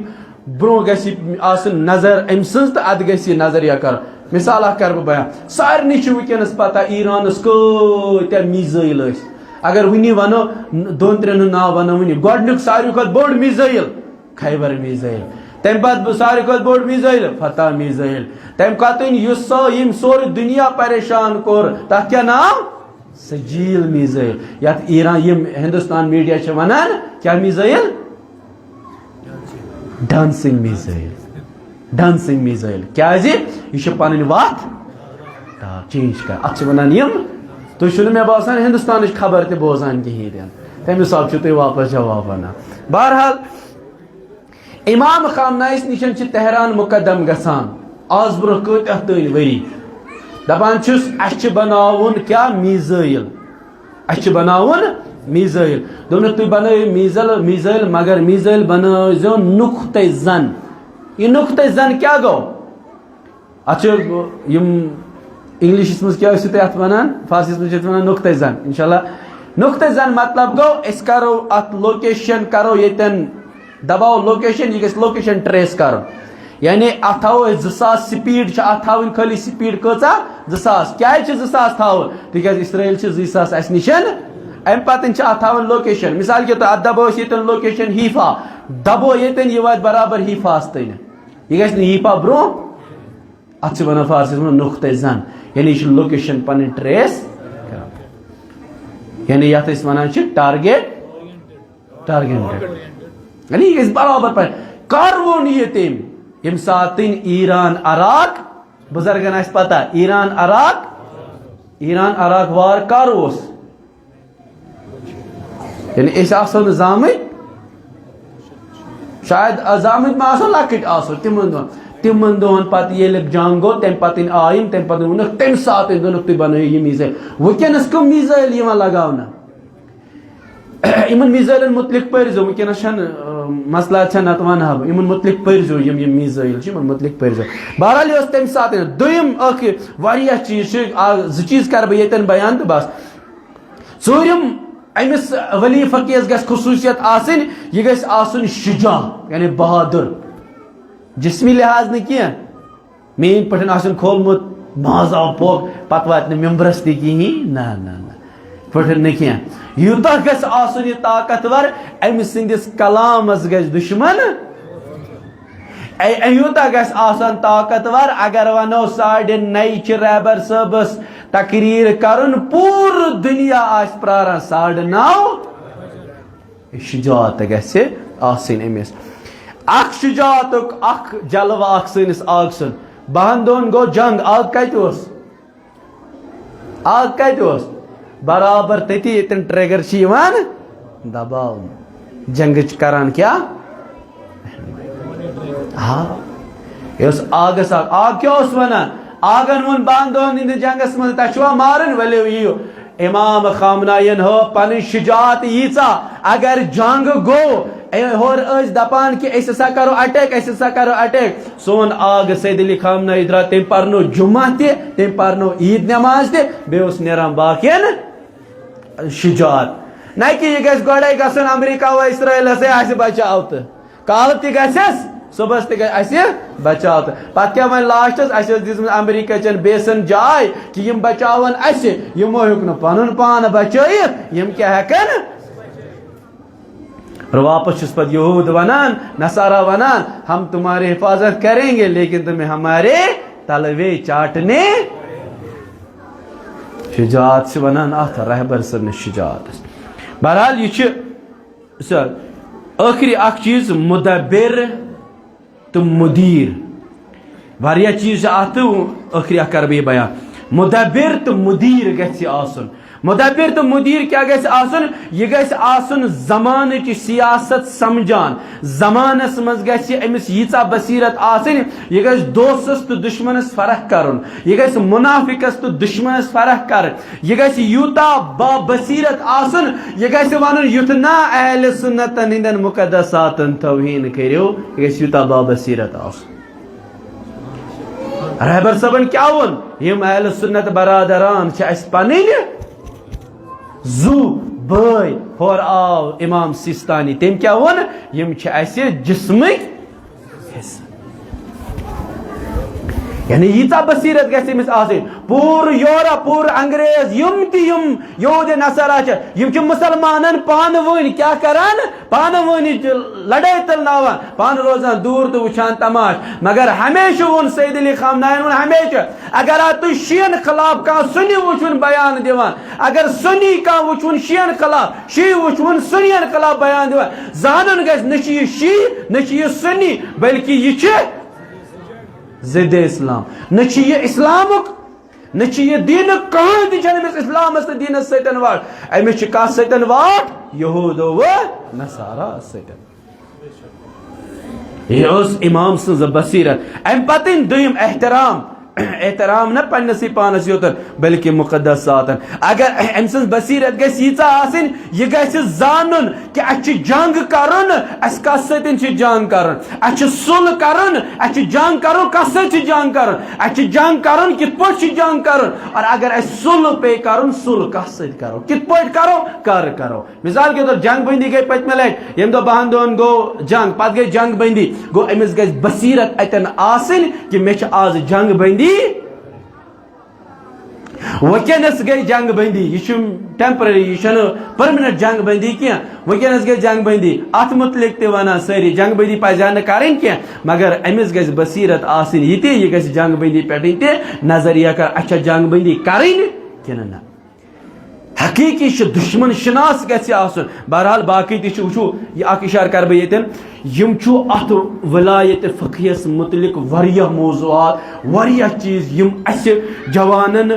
ब्रो गसन नजर अम सज तो अत गस नजरिया कर मिसाल कर बयान सारे वनस पता ईरानस कत्या मिसाइल अगर वन वनो 2-3 नाव वनो वन गोडनुक सारे खुद बोड़ मिसाइल खैबर मिसाइल तम पे सारे खुद बोड़ मिसाइल फतह मिसाइल तम कतन सोर दुनिया परेशान कोर तथ क्या नाम सजील मिसाइल यथ ईरान हिंदुस्तान मीडिया वनान क्या मिसाइल डांसिंग मिसाइल क्या यह पन वत चेंज कर अत वनान तुम मे बासान हिंदुस्तान खबर तो बोजान कहें तम हिसाब तुम वापस जवाब वन बहरहाल इमाम खामनाइस निशन तेहरान मुकदम गसान आज ब्रो कत वरी दपान बनावन क्या मिसाइल मिसाइल दोनों तुम बनाओ मिसाइल मगर मिसाइल बनाओ नुक्ते जन यह नुक्ते जन क्या गो अच्छा इंग्लिश मज क्या अत वनान फारसी मज वन नुक्ते जन इंशाल्लाह नुक्ते जन मतलब गो अस करो अत लोकेशन करो येतन दबाओ लोकेशन यह लोकेशन ट्रेस करो यानी अत थो 2000 स्पीड अत थी खाली स्पीड कचा 2000 क्या 2000 थो तिक इसराइल 2000 अस निशन अम पतन अत थवन लोकेशन मिसाल के तो अत दबो ये लोकेशन हीफा दबो ये वह बराबर हीफास तन यह गि हीफा ब्रो अत वन फारसी नुक्ते जन यानी यह लोकेशन पन ट्रेस यानी यथ वनान टारगेट यानी यह बराबर पर कर वो ये तम यम सात ईरान अराक बुजुर्गन पता ईरान अराक वार कर यानी जामित शायद जामित मा लकट तिमन दोहन पत जंग गो तम पत आयम तम पे वोन तम सात दोनक तुम बनो यह मिसाइल वनस कम मिसाइल लगाना इन मिसाइल मुतलिक पर्जो वनस मसला नत वन इन मुतलिक पर्जो मिसाइल मुतलिक पर्जो बहरहाल यह तम सात दुम चीज चीज कर बह बयान तो बस चूरम अमिस वली फकीस गस खसूसियत आसन यह गस आसन शुजा यानी बहादुर जिस्मी लिहाज न क्या मेन पठन आसन खोलमुत माज आव पोक पत वात मेम्बरस तह कहें ना ना ना पठन न कह यूता गस आसुन यह ताकतवर अमि सिंदिस कलामस गस दुश्मन यूता गस आसन ताकतवर अगर वनो 9:30 रहबर सबस तकरीर करुन पूर दुनिया आस प्रारन 9:30 शुजात गस आसिन अमिस अख शुजातुक अख जलवा अख सनिस आग सुन 2 दोन गो जंग आग कत बराबर तती यतन ट्रिगर दबाव जंग करान क्या हाँ आगस आग क्या वनान आगन वोन 2 दोन इन जंगस मज तवा मारन वलो यू इमाम खामनायन हो पन शुजात यीचा अगर जंग गो होर दपान कि करो अटैक सोन आग सैद अली खामनाई द्रा तम पर्नो जुम्मा तम पर्नो ईद नमाज बेस नेरान बाकियन शुजात न कि यह गए गसन अमरीका व इसराइल बचाव तो कल तस सुबह बचाव तो पे क्या वन लास्टस दिस अमरीका चन बेसन जाय कि यम बचावन यमो हेक न पन पान बचत यम क्या हेकन और वापस पे यहूद वनान नसारा वनान हम तुम्हारी हिफाजत करेंगे लेकिन तुम्हें हमारे तलवे चाटने शुजात से वनान अत रहबर सन शुजात बहरहाल यह आखिरी अख चीज मुदब्बिर तो मुदीर वारिया चीज अत आखिरी अख कर बह बयान मुदब्बिर तो मुदीर गछि आसन मुदब्बिर तो मुदीर क्या गैस आसन यह गैस आसन जमान की सियासत समझान जमानस मज गैस अमिस यीचा बसीरत आसन यह गैस दोस्तस तो दुश्मनस फरक करन यह गैस मुनाफिकस तो दुश्मनस फरक कर यह गैस यूता बा बसीरत आसन यह गैस वन युतना अहले सुन्नतन इंदन मुकद्दसातन तौहीन करियो यह गैस यूता बा बसीरत आसन रहबर सबन क्या वन यम अहले सुन्नत बरादरान छ अस पनिन जू बय होर आव इमाम सिस्तानी तम क्या वन यम जिस्मिक यानी यीचा बसीरत गमिस पूर यूरोप पूर अंग्रेज यम तम यहूद नसारा यम मुसलमान पान वन क्या करान पान वन लड़ाई तलनावान पान रोजान दूर तो वुचान तमाश मगर हमेशा वोन सैयद अली खामनायन वोन हमेशा अगर तुम शियन खिलाफ कह सुनी वुचुन बयान दिवान अगर सुनी कह वुचुन शियन खिलाफ शी वुचुन सुनियन खिलाफ बयान दिवान जानन गस न शी न सुनी बल्कि यह जिद इस्लाम न इस्लामुक न दीन कहीं तमिस इस्लाम तो दीन सतन वाट अमिस कत सतन वाट यहूद व नसारा सतन यह इमाम सज बसीरत अम पतन दुम एहतराम न पन्नसी पानस योतन बल्कि मुकद्दसातन अगर अम सज बसीरत गीचा आसन यह गानुन कि अ जंग करुन कत सतन जंग करुन अ सुल करुन अ जंग करुन कत सत जंग करुन अ जंग करुन कित पट जंग करुन और अगर अ सुल पे करुन सुल कत सत करो कित पट करो कर करो मिसाल के तौर जंग बंदी गई पतमे लट यम दो 2 दोन गो जंग पत गई जंग बंदी गो अमिस गई बसीरत अतन आसन कि मे आज जंग बंदी वकनस गई जंग बंदी यह टेम्पररी यह परमानेंट जंग बंदी क्या वकनस गई जंग बंदी अत मुतलिक ते वनान सारी जंग बंदी पजा न करें क्या मगर अमिस गई बसीरत आसन यह गई जंग बंदी पे नजरिया कर अच्छा जंग बंदी करें कि ना हकीकी दुश्मन शनास गि आसन बहरहाल बाकी वो यह इशार कर बहन यम अत वलायत फ़क़ीहस मुतलिक वरिया मौज़ूआत वरिया चीज़ यम जवानन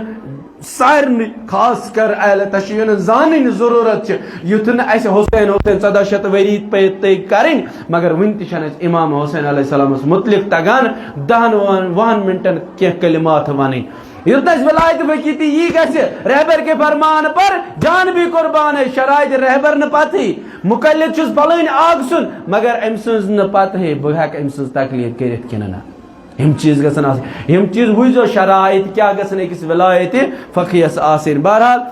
सारन खास कर अहल तशय्युन जानन जरूरत युथ न हुसैन 1400 वरी पे करें मगर वन तन इमाम हुसैन अलैहिस्सलाम मुतलिक तगान 10 मिनटन क्या कलिमात वन युद्ध वलायत वकीती यी रहबर के फरमान पर जान भी कुर्बान है शराइत रहबर न पति मुकल्लिद फलन आग सुन मगर अम सज न पत है बह हेक अम सज तकलीद करित कि ना हम चीज गसन हम चीज वो शराइत क्या गसन अकिस वलायत फ़क़ीहस आसन बहरहाल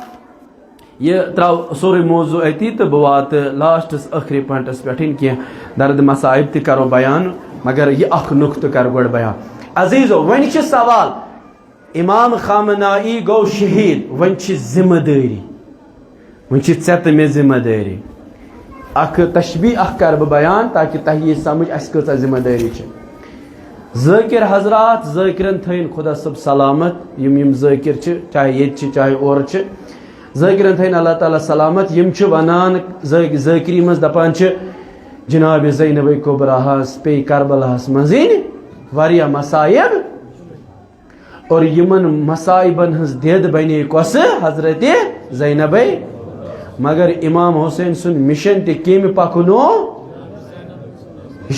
यह त्राव सोरे मौजू अति तो बह वात लास्टस आखिरी पॉइंटस पे कह दर्द मसाइब त करो बयान मगर यह नुक्त कर गोड़ बयान अजीजो वन सवाल इमाम खामनाई गो शहीद वन जिम्मेदारी वन मे जिम्मेदारी अख तशबी अख कर बयान ताकि तह ये समझ अस कचा जिम्मेदारी ज़ाकिर हजरात ज़ाकिरन थन खुदा सब सलामत यम ज़ाकिर चाहे ये चाहे और ज़ाकिरन थन अल्लाह ताला सलामत यम वनान ज़ाकिरी मज दपान जनाब ज़ैनब कुबराहस पे करबलाहस मजीन वारिया मसायब और यमन मसाइबन हज देद बने कस हजरत ज़ैनब मगर इमाम हुसैन सुन मिशन ते केम पकनो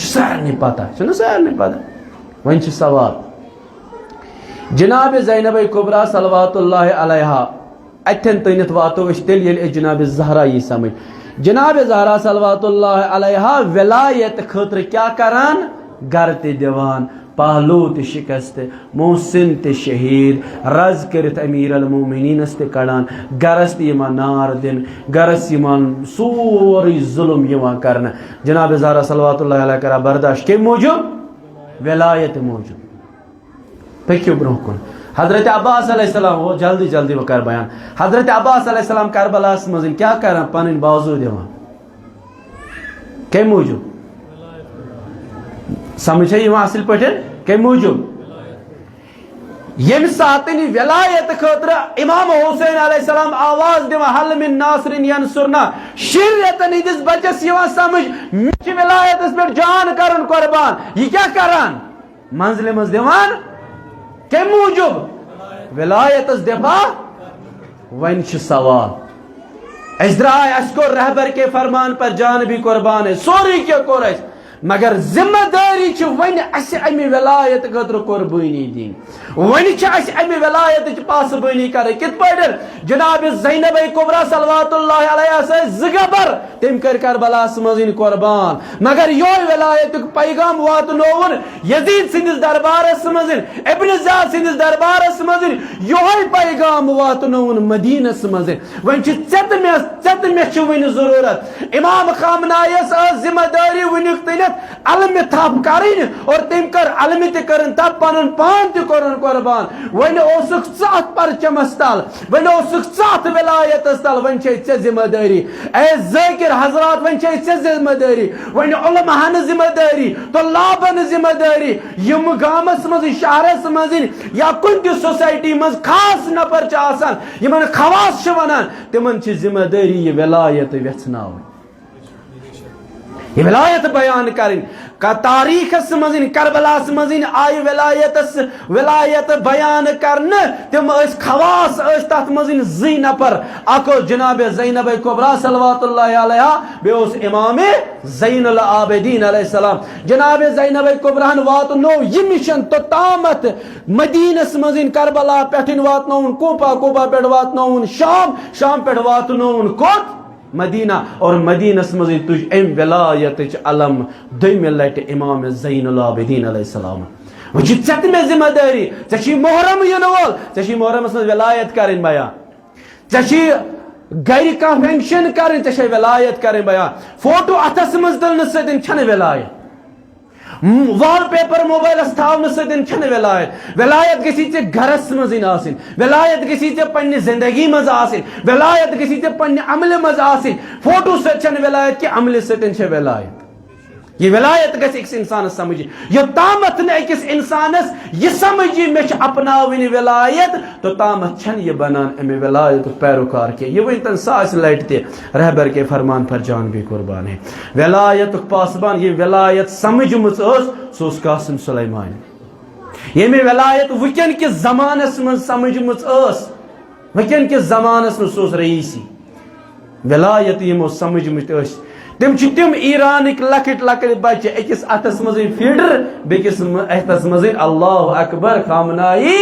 सारे पता सारे पता वन सवाल जनाब ज़ैनब कुबरा सलवातुल्लाह अलैहा अथन तनित वातो तेल ये जनाब ज़हरा ये समझ जनाब ज़हरा सलवातुल्लाह अलैहा विलायत खतर क्या करान गर ते दिवान पहलू ते शिकस्त मोहसिन ते शहीद रज कर अमीर अल मोमिनीनस ते कड़ान गरस यमान नार दिन गरस यमान सोरी जुल्म यमान करना जनाब ज़हरा सलवातुल्लाह अलैहा करा बर्दाश्त के मौजूद विलायत मौजूद पक्यो ब्रोह कुन हजरत अब्बास अलैहिस्सलाम वो जल्दी जल्दी वो कर बयान हजरत अब्बास अलैहिस्सलाम करबलास मजिन क्या कर पन बाजू दिवान के मौजूद समझे असल पे के मूजूब यम सातन विलायत खतर इमाम हुसैन अलैहिस्सलाम आवाज दिवा हल मिन नासरिन यंसुरना शरीयतन इदिस बचस समझ मिच विलायत पे जान करन कुर्बान ये क्या करान मंजिल मज दिवान के मूजूब विलायत दिफा वन सवाल अस द्राय असको रहबर के फरमान पर जान भी कुर्बान है सोरी क्या कोर मगर जिम्मेदारी वन अमे विलायत खतर कुर्बानी दिन वन अमे विलायत पासबानी कर कित पे जनाब ज़ैनब कुबरा सलवातुल्लाह अलैहा ज़गबर तम कर करबलास मजिन कुर्बान मगर यो विलायत पैगाम वातनोवन यजीद सिंदिस दरबारस मजिन इब्न ज़ियाद सिंदिस दरबारस मजिन यो पैगाम वातनोवन मदीनस मजिन वन चत मे वन जरूरत इमाम खामनायस जिम्मेदारी वन तन अलम थप कर और तम कर अलम कर तब पन पान तन कुर्बान वन अत परचमस तल वन अत विलायतस तल वन जिम्मेदारी ए ज़ाकिर हजरात वन जिम्मेदारी वन उलमाहन जिम्मेदारी तो लाभन जिम्मेदारी यम गामस मज शहरस मज या कुन सोसाइटी मज खास नफर यमन खवास वनान तिमन जिम्मेदारी ये विलायत वेचना ये विलायत बयान करें का तारीखस मजिन करबलास मजिन आय विलायत बयान करने तम खवास तथ मजिन जी नफर अको जनाब ज़ैनब कुबरा सलवातुल्लाह अलैहा बेस इमाम ज़ैनुल आबिदीन अलैहिस्सलाम जनाब ज़ैनब कुबरान वात नो ये मिशन तो तामत मदीनस मजिन करबला पेठन वातनोन कोपा पे वातनोन शाम पे वातनोन कोत मदीना और मदीनस मज तुझ अम विलायत अलम दम लट इमाम ज़ैनुल आबिदीन अलैहिस्सलाम वह चत मे जिम्मेदारी चे मोहरम इन वोल चे मोहरमस मज विलायत कर बयान चे गर कह फंक्शन कर चे विलायत कर बयान फोटो अथस मज तुलन सतन विलायत वॉलपेपर मोबाइल थावन सतन विलायत विलायत गसी घरस मजिन आसिन विलायत गसी पन्ने जिंदगी मज आसिन विलायत गसी पन्ने अमल मज आसिन फोटो सत विलायत कि अमल सतन विलायत ये विलायत गस अकिस इंसान समझ यो तामत न अकिस इंसानस ये समझी मे अपनावन विलायत तो तामत छन ये बनान अमे विलायत पैरोकार के ये वन सास लट ते रहबर के फरमान पर जान भी कुर्बान है विलायत पासबान ये विलायत समझमुत सोस कासिम सुलेमान ये मे विलायत वकन के जमानस मज समझमुत वकन के जमानस मज सोस रईसी विलायत यमो समझमुत तम ईरानिक लकट लकट बच्चे अकिस अतस मज फीडर बेकिस अतस मज अल्लाह अकबर खामनाई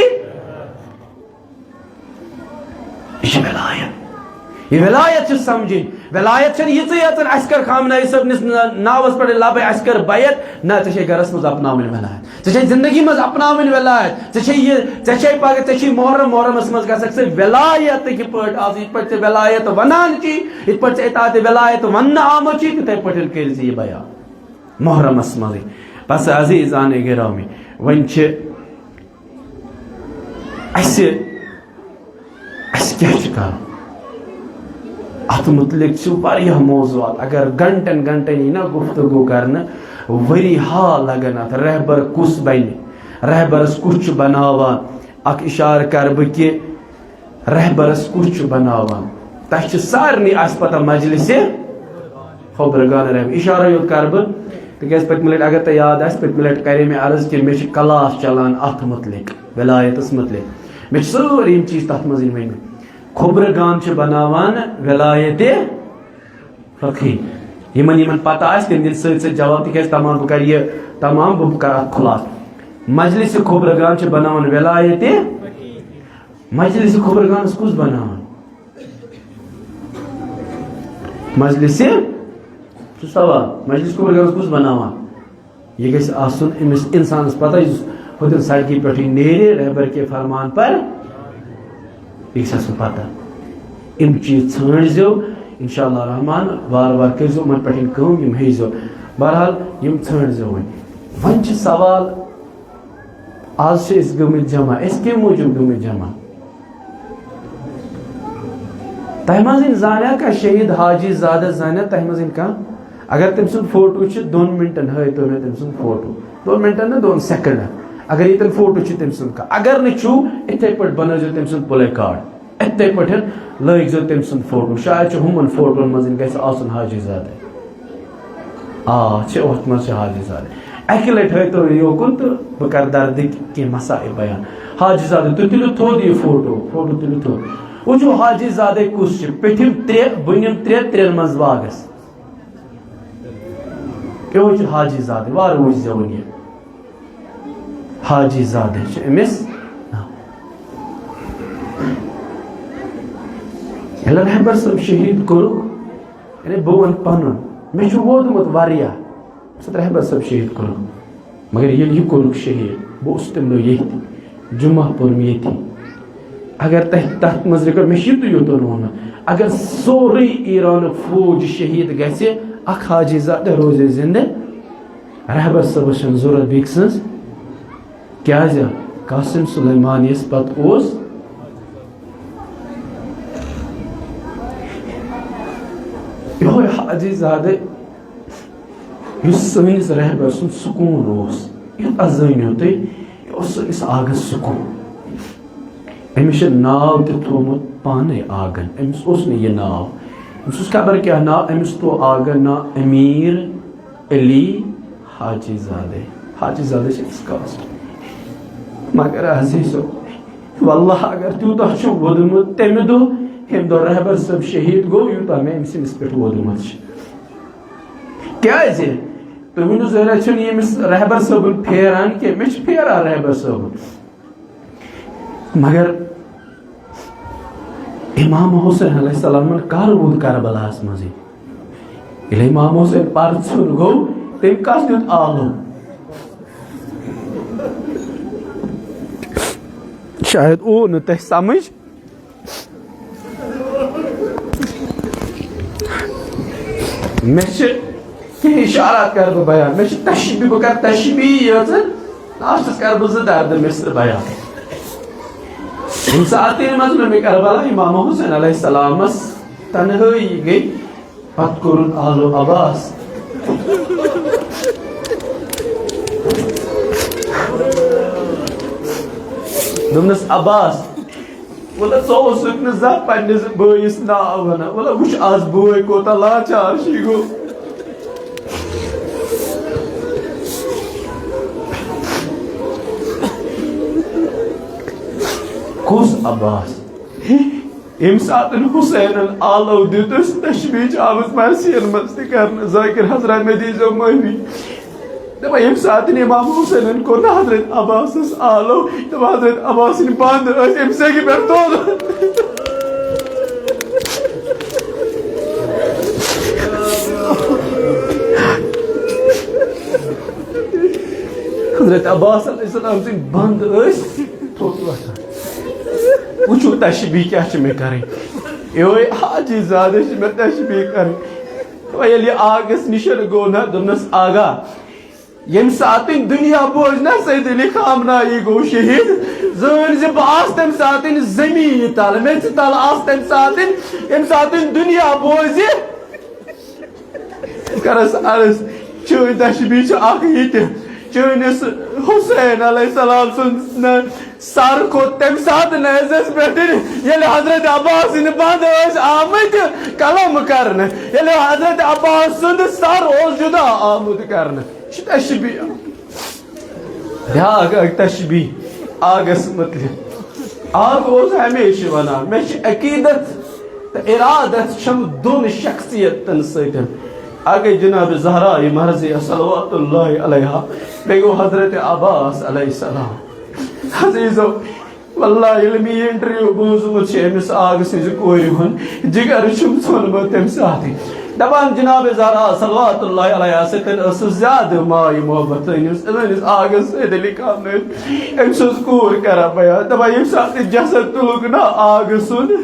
ये विलायत समझिन विलायत यीचन अस्कर खामनाई सबनिस नावस पे लब अस्कर बैत ना चे गरस मज अपनावन विलायत चे जिंदगी मज अपनावन विलायत चे पगह चे मोहरमस मज गस विलायत पे विलायत वनान इत पे अतात विलायत वन आम तिथे पे कर ये बयान मोहरमस मज बस अजीज आने गिरामी वन क्या अत मुतलिक मौजूद अगर घंटन घंटन यी ना गुफ्तगू करने वरी हाल लगन अत रहबर कुस बन रहबरस कुछ बनावान अख इशार कर बह कि रहबरस कुछ बनावान तह सारे पता मजलिस खबरगान रहबर इशारा योत कर बह तक पत्म लट अगर तुम याद पत्म लट करे मे अर्ज कि मे क्लास चलान अत मुतलिक विलायतस मुतलिक मे सारी चीज तथ मज वन खबरगान बनावान विलायत फकी यमन यमन पता तम दिन सत जवाब तिक तमाम बह कर तमाम बह कर खुलास मजलिस खबरगान बनावान विलायत मजलिस खबरगान कुस बनावान मजलिस सवाल मजलिस खबरगान कुस बनावान यह गस आसन अमिस इंसानस पता होदिन सड़की पे नेरे रहबर के फरमान पर यह पता इम चीज छो इंशाअल्लाह रहमान वार वार करो मन पे कम हेजो बहरहाल यम छो वन सवाल आज गमित जमा कम मूजूब गमित जमा तह मज जाना का शहीद हाजी ज़ादा जाना तह मज कह अगर तम सुन फोटो 2 मिनटन हय तो तम सुन फोटो 2 मिनटन ना 2 सेकंड अगर ये फोटो तम सुन का अगर नु इथे पे बनजो तम सुन प्ले कार्ड इथे पे लगो तम सुन फोटो शायद हुमन फोटो मज गस आसन हाजी ज़ादा ओत मज हाजी ज़ादा अक लट हय तो योकुन तो बह कर दर्द के मसाइल बयान हाजी ज़ादा तु तुलो थोद ये फोटो तुलो थोद वो हाजी ज़ादा कुस पेठिम 3 बुनिम 3 मज वागस यो हाजी ज़ादा वार वो जवन हाजी ज़ादा अमिस रहबर सब शहीद कोर यानी बह वन पन मे वोदमुत वारिया रहबर सब शहीद कोर मगर ये कोर शहीद बह तम दह ये जुम्मा पोरम ये अगर तथ मज रिकॉर्ड मे योतन वो अगर सोरे ईरान फौज शहीद गसे अख हाजी ज़ादा रोजे जिंद रहबर सब जरूरत बेक सज क्या कासिम सुलेमानियस पत ओस योय हाजी ज़ादा सनिस रहबर सुन सुकून रोस युत जानो तुम सनिस आगस सुकून अमिस नाव थोमुत पाने आगन अमिस ये नाव अमिस खबर क्या नाव अमिस तो आगन ना अमीर अली हाजी ज़ादा कास्ट मगर अजीजो वल्लाह अगर तूत वोदमुत तमे दो रहबर सब शहीद गो यूत मे अमिस पे वोदमुत क्या तुम वो जरा यमिस रहबर सबन फेरान के मे फेरा रहबर सबन मगर इमाम हुसैन अलैहिस्सलाम कर वोद करबलास मज इमाम हुसैन परचुन गो तम कस दित आलो शायद ओ न तह समझ मे इशारा कर बयान मे तशबी बह कर तशबी लास्ट कर बह दर्द मिसर बयान इन सातन मज मे करबला इमाम हुसैन अलैहिस्सलामस तन्हाई गई पत कोरुन आलो अब्बास दोनस अब्बास बोला सोन जा पन्निस बस नाव वन बोला वुच आज बोय कोता लाचार गो कुस अब्बास यम सात हुसैन आलो दितस तशबीह आमस मरसियन मज कर जाकिर हजरत में दीजो माफी दपा यम सात इमाम हुसैन को ना हजरत अब्बास आलो दपा हजरत अब्बास बंद अम से पे तोद हजरत अब्बास अलैहिस्सलाम सिंह बंद थोत वसान वो तशबीह क्या मे कर हाजी ज़ादा मे तशबीह कर ये आगस निशन गो ना दोनस आगा यम सात दुनिया बोझ ना सैयद अली खामनाई गो शहीद ज़ान ज़ बस तम सात ज़मीन तल मे तल तम सात यम सात दुनिया बोज करस अर्ज चन तशबी चनिस हुसैन अलैहिस्सलाम सुन सर खो तम सात नजस पे हजरत अब्बास बंद आमद कलम कर हजरत अब्बास सुंद सर जुदा आमुद कर तशबी तशबी आगस मतलब आग हमेशा वनान मे अकीदत तो इरादत दोन शख्सियतन सतन आगे जनाब ज़हरा महरज़ सल्लल्लाहु अलैहा बेगो हजरत अब्बास अलैहिस्सलाम अजीज़ो वल्लाह इल्मी इंटरव्यू बोजमुत अमिस आग सज कोर हुन जिगर छुम सोनमत तम साथ दपान जनाब ज़हरा सल्लल्लाहु अलैहा सतन ज्यादा माय मोहब्बत अनिस आग सद लिखा अम्स कोर कर बयान दपा यम साथ जसद तुलुक ना आग सुन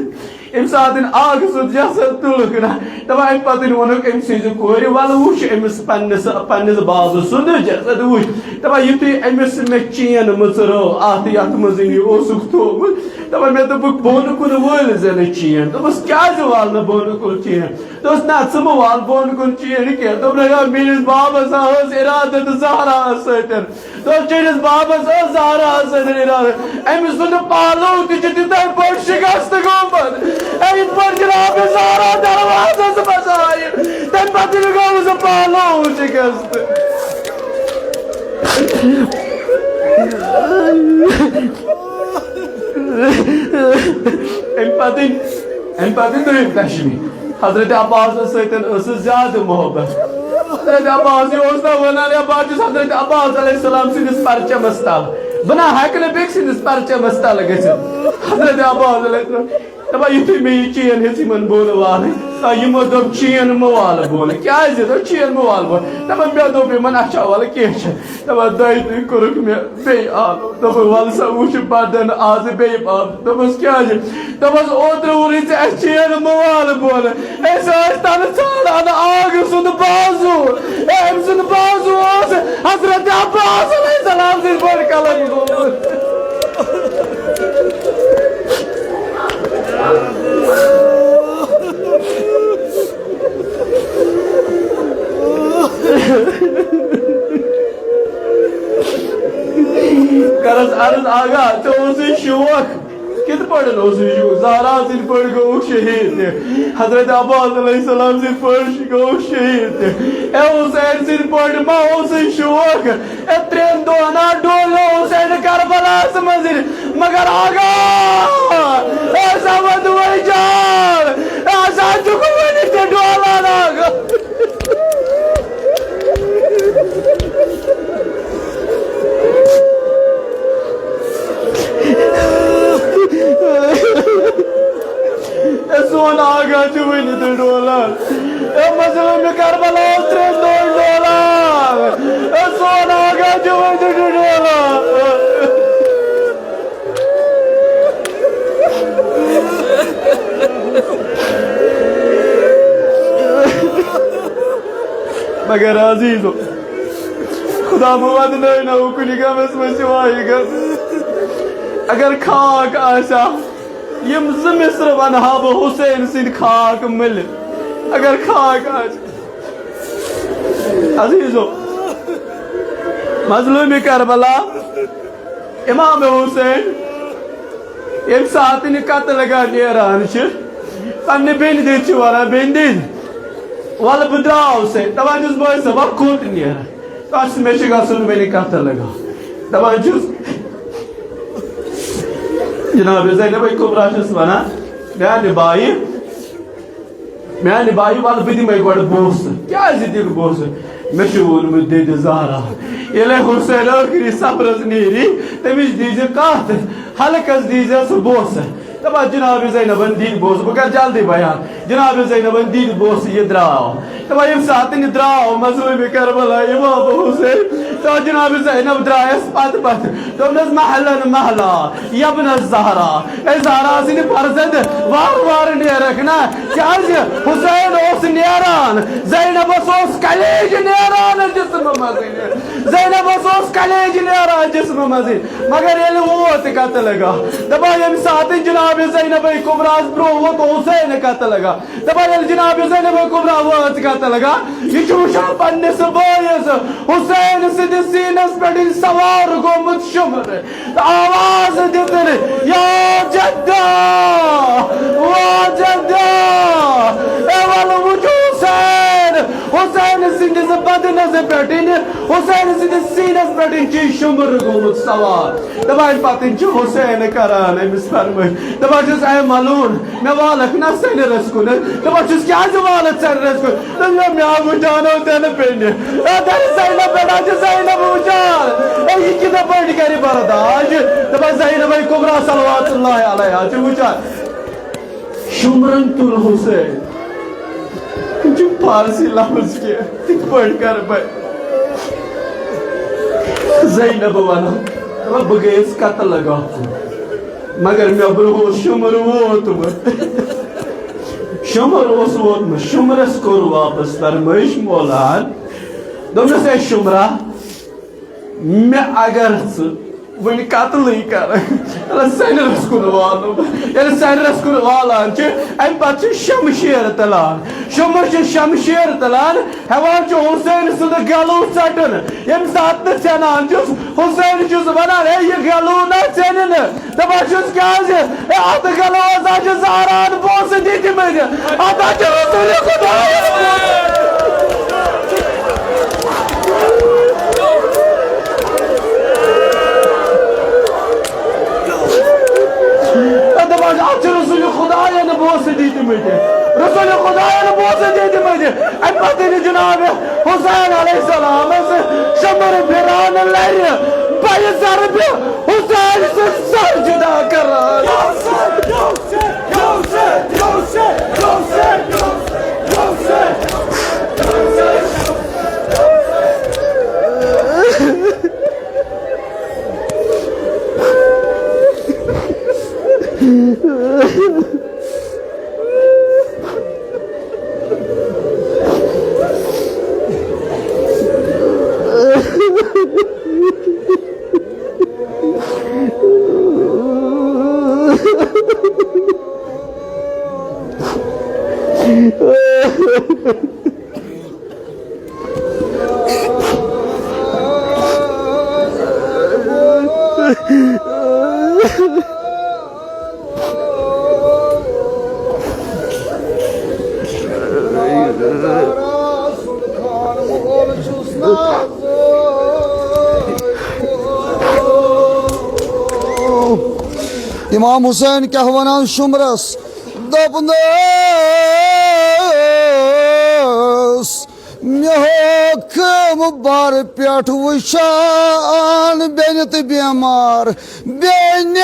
अम सात आग सो जसद तुलुक ना दपा अम पे वोनुक अम सज कोर वल वुच अमिस पन्निस बाब सुंद जसद वुच दपा युथु अमिस मे चेन मचरो अत यथ मज ओसुक थोमुत दपा मे दोपुक बोन कुन वल जन चेन दोपस क्या वाल बोन कुन चेन दोस ना षम वाल बोन कुन चेन कह दोप मेनिस बाबस इरादत ज़हरा सतन दोस चेनिस बाबस ज़हरा सतन इरादत अमिस सुन पालो तिथा बड़ शिकस्त गोमत इत पर जनाब ज़हरा दरवाज़स मज आय तम पे गो सह पालो शिकस्त अम पे दोम तशबी हजरत अब्बास सतन ज्यादा मोहब्बत हजरत अब्बास ना वनान बस हजरत अब्बास अलैहिस्सलाम सिंदिस परचमस तल बना हेक बेक सिंदिस परचमस तल गसित हजरत अब्बास अलैहिस्सलाम दपा युथु मे चेन हेच बोन वाल यमो दोप चेन मवाल बोन क्या चेन मवाल बोन दपा मे दोप इन अच्छा वाल कह दपा दय कोरुक मे बे आब दोप वल सा वुच बदन आज बे आब दोपस क्या दोपस ओत्र वुन चेन मवाल बोन तन ान आग सुंद बाजू अम सुंद बाजू हजरत अब्बास अलैहिस्सलाम सिंद बड़ कलम गोमुत करस अर्ज आगा तो शौक कित पड़ ज़हरा सिंद पड़ गो शहीद हजरत अब्बास अलैहिस्सलाम सिंद पड़ गो शहीद हुसैन सिंद पड़ मा शौक त्रेन दोना डोलो हुसैन करबलास मज मगर आगा समद वही जान ऐसा चुको नहीं डोला आगा सोन आगा चुन तो डोला मसल में करबला त्रेन दो डोला सोन आगा चुन तो डोला मगर अजीजो खुदा मुवद ना उकुन गमस में सिवाएगा अगर खाक आशा यम मिस्र वनहा बह हुसैन सिंद खाक मिल अगर खाक आशा अजीजो मजलूम करबला इमाम हुसैन यम सात कत लगा नेरान पन्ने बेन दिल वन बेन दिल वल बह द्राव से दपान बस वह कोट नेरान मे गन बेन कत लगा दपान जनाब ज़ैनब कुबरा वनान म्यान बाई वल बह दिमे गो बोस क्या दिल बोस मे वोनमुत दीद ज़हरा ये हुसैन आखिरी सफरस नीरी तमिस दीज कत हल्कस दीजस बोस दपा जनाब ज़ैनबन दीद बोस बह कर जल्दी बयान जनाब ज़ैनबन दीद बोस यह द्राव दपा यम सात द्राव मजलूम करबला इमाम हुसैन तो जनाब ज़ैनब द्रायस पत पत दोपनस महलन महला यबन ज़हरा ज़हरा सिंद फर्जंद वार वार नेरक ना क्या हुसैन नेरान ज़ैनबस कलेज नेरान जिस्म मज ज़ैनब उस कलेज नेरा जिस्म मज़ी मगर ये वो कत लगा दबा ये साथ जनाब ज़ैनब कुबरा ब्रो वो तो हुसैन कत लगा दबा ये जनाब ज़ैनब कुबरा वो कत लगा ये चूशा पन्निस बोयस हुसैन सिद सीनस पे सवार गोमुत शुमर आवाज दितन या जद्दा वा जद्दा एवल हुसैन हुसैन सिंदिस बदनस पेटिन हुसैन सिंदिस सीनस पेटिन ची शुमर गोमुत सवार दबा इन पातिन च हुसैन करान अमिस फरमाय दबा छस ए मलून मे वालक न सैन रसकुन दबा छस क्या वालक सैन रसकुन दबा मे आ बुजानो तन पेन ए दर सैन बेटा च सैन बुजान ए ये किदा पढ़ करी बरदाज दबा ज़ैनब कुबरा सल्लल्लाहु अलैहा च बुजान शुमरन तुल हुसैन जो फारसी लफ्ज के तिक पढ़ कर भाई ज़ैनब वाला अब गैस कत लगा मगर मैं ब्रो शुमर वो तुम शुमर उस वोत में शुमरस को वापस फरमाइश मौलान दोनों से शुमरा मैं अगर वन कत्ल कर सैनस कुन वालो सैनस कुन वालान अम पे शमशेर तलान शुमर शमशेर तलान हेवान हुसैन सुंद गलू चटन यम सात चनान हुसैन वनान ये गलू ना चन दपा क्या अत गलो जारान पोस दित अत रसूल खुदा ने बोस दी रसूल खुदा ने बोस दी अम जनाब हुसैन अलैहिस्सलाम शमर फिरान लर बय ज़रब हुसैन से सर जुदा कर इमाम हुसैन क्या वन शुमरस दपन मे बार पे वुचान बेन तो बेमार बेन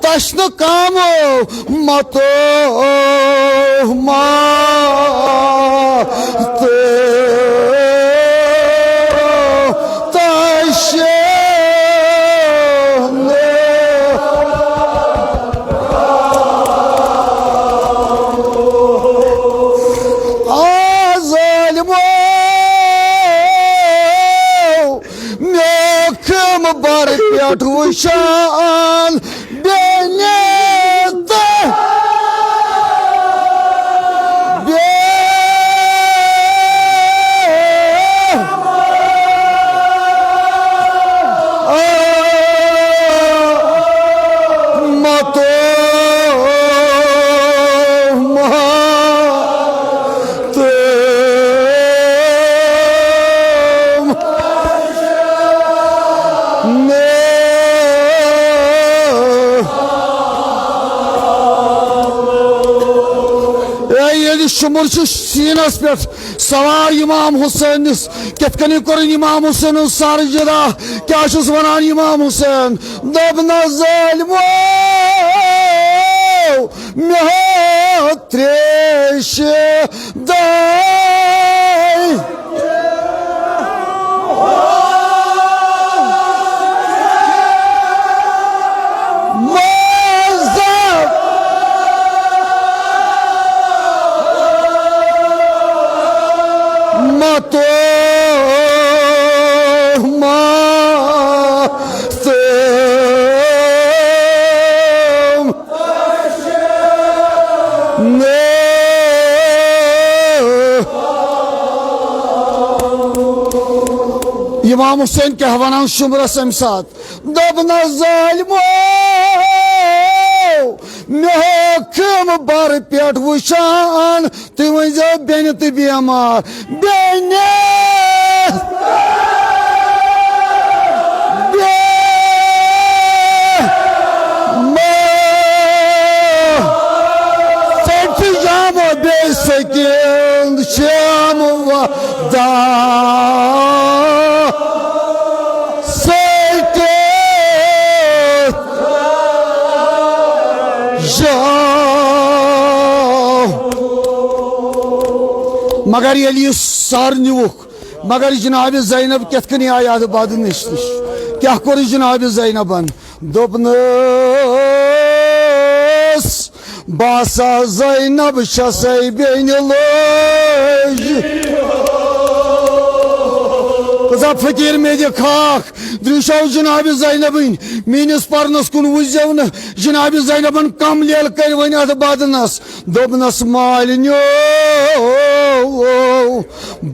तश्न कामो मतो बार पे वुचान शुमर सीनस पे सवार इमाम हुसैन कन कर इमाम हुसैन सर जुदा क्या वन इमाम हुसैन दबन ज़ालिमो मे त्रेश इमाम हुसैन क्या वन शुमरस अम सात दबना जालिमो मे खम बर पे वुचान तुम वन बेन तो बेमार बेन जामो बेसकिन शाम वदा मगर ये सर नुख मगर जनाब ज़ैनब कन आय बद नश क्या कोर जनाब ज़ैनबन दोपनस बासा ज़ैनब शसै बेन लोज फकीर में खाक दृशो जनाब ज़ैनबन मीनिस परनस कुन वुजो न जनाब ज़ैनबन कम लेल कर वन अत बदनस दोपनस मालिन्यो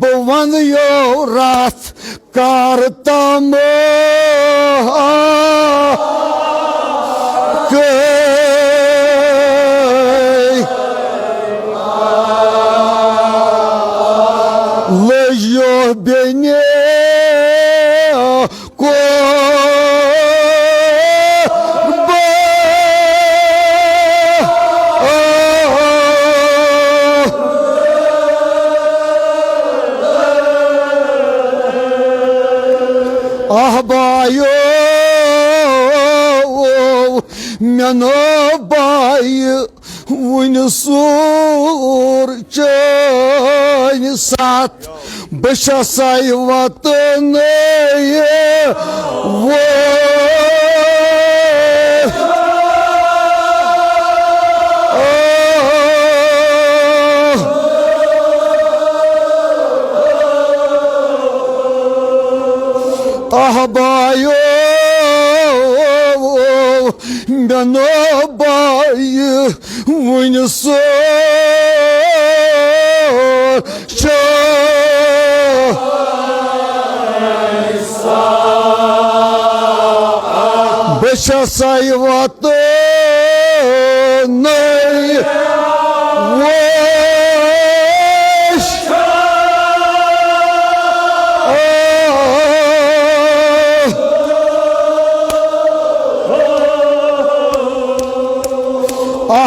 बह वन यो रात कारतम लजो बेने को ahbayo meno bay unsur çayni sat başa sayvatını ahbayo meno bay unsur başa sayvatını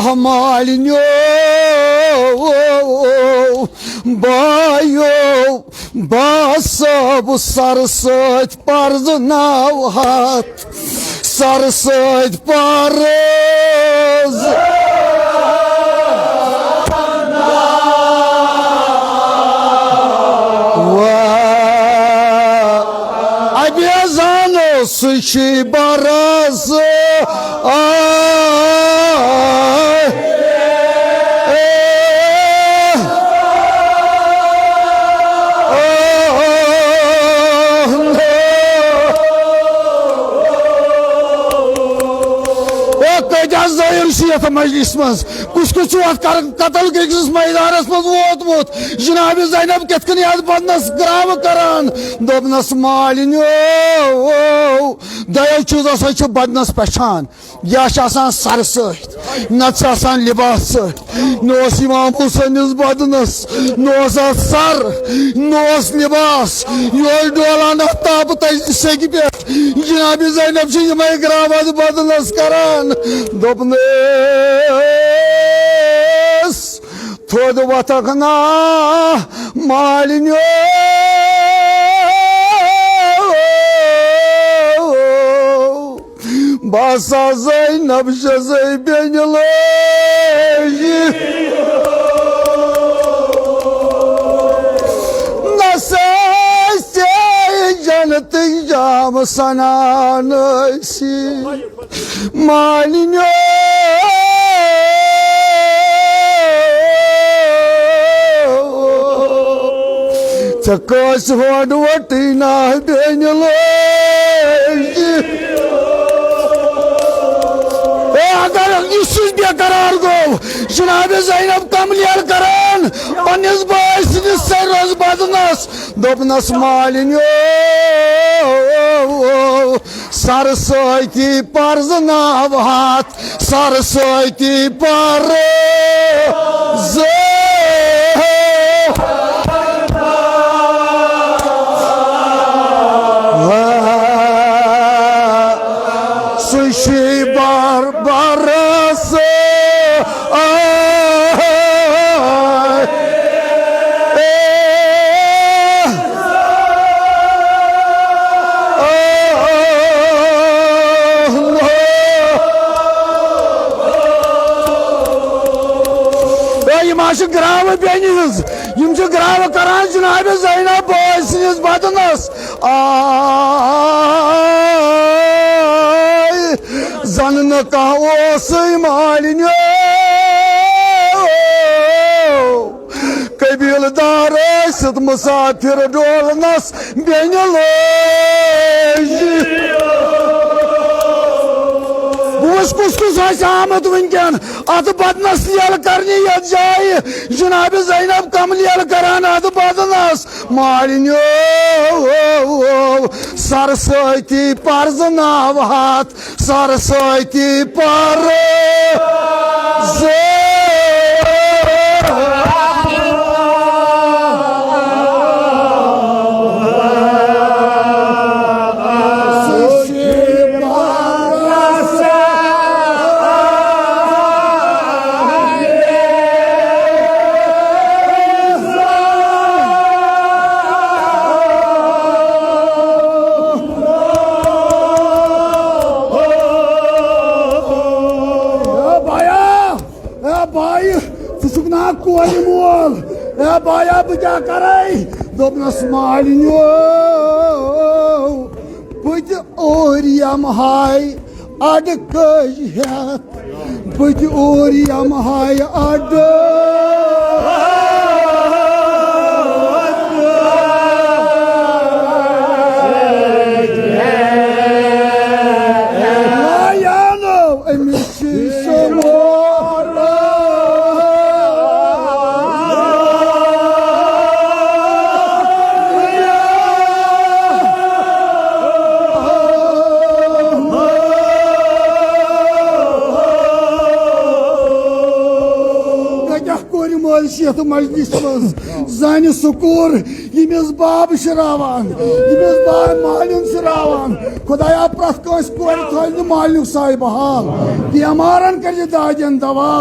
ahmalinyo bayo basa bu sarsıt parzı navhat sarsıt parız обязано сычи баразы मजलिस मज कुछ कतल किस मैदानस मज वोतमुत जनाब ज़ैनब कन बदनस ग्राव करान दोपनस मालिन्यो दयो चीजों से बदनस पहचान यह सर सत नत लिबास सत नोस इमाम हुसैनिस बदनस नोस सर नोस लिबास यो डोलान ताप सेगि पे जनाब ज़ैनब यमे ग्राव बदनस करान दोपनस थोद वतकना मालिन्यो बासा ज़ैनब शज़ै बेन लोज नसे जन्नत जाम सनान सी मालिन्यो चकस होड वटीना बेन लोज अगर इस बस बेकरार गो जनाब ज़ैनब कमलियल करान पन्निस बाय सिंदिस सरस बदनस दोपनस मालिन्यो सर सती पर्जनाव हाथ सर सती पर सुशी बार बरस ग्राव बेनिस ग्राव करान जनाब ज़ैनब बाय सिंदिस बदनस जन न मालिन्यो कबीलदार मुसाफिर डोलनस बेन कुस आमद वनकन अत बदनस यल करने ये जाय जनाब ज़ैनब कमलियल करान अत बदनस मालिन्यो सर सती पर्जनाव हाथ सर सती पर कोई मोल बाया क्या करे दोपनस मालिन्यो बुत और यम हाय अड कज हेत बुत और यम हाय अड तो मजलिस मज जान सुकूर यमिस बाब शरावान यमिस बाब मालिन शरावान खुदाया प्रथ कस कोर थल मालिक साहिब हाल बेमारन कर दाजन दवा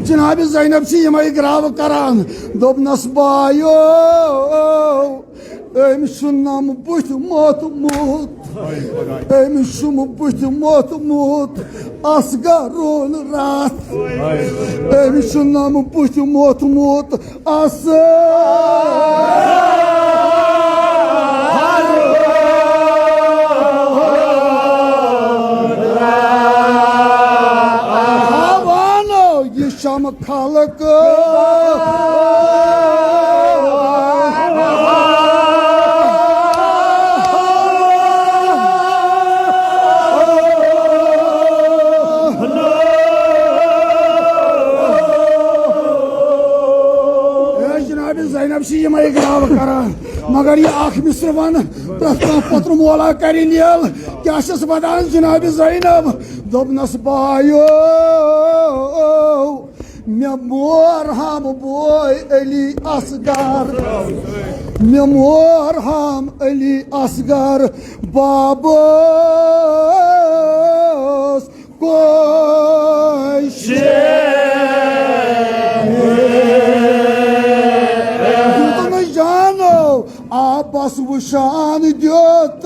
जनाब ज़ैनब से यमई ग्राव करान दोपनस बायो सुनम बुथ मोत मोत सुम बुथ मोत मोत असगरुल रात सुनम बुथ मोत मोत अस हवानो ये शम खलक ग्राव करान मगर ये मिस्र वन पत्र मोला कर क्या वदान जनाब ज़ैनब दोपनस बायो मे मोर हम बोय अली असगर मे मोर हम अली असगर बाबोस कोई आपस वशान द्योत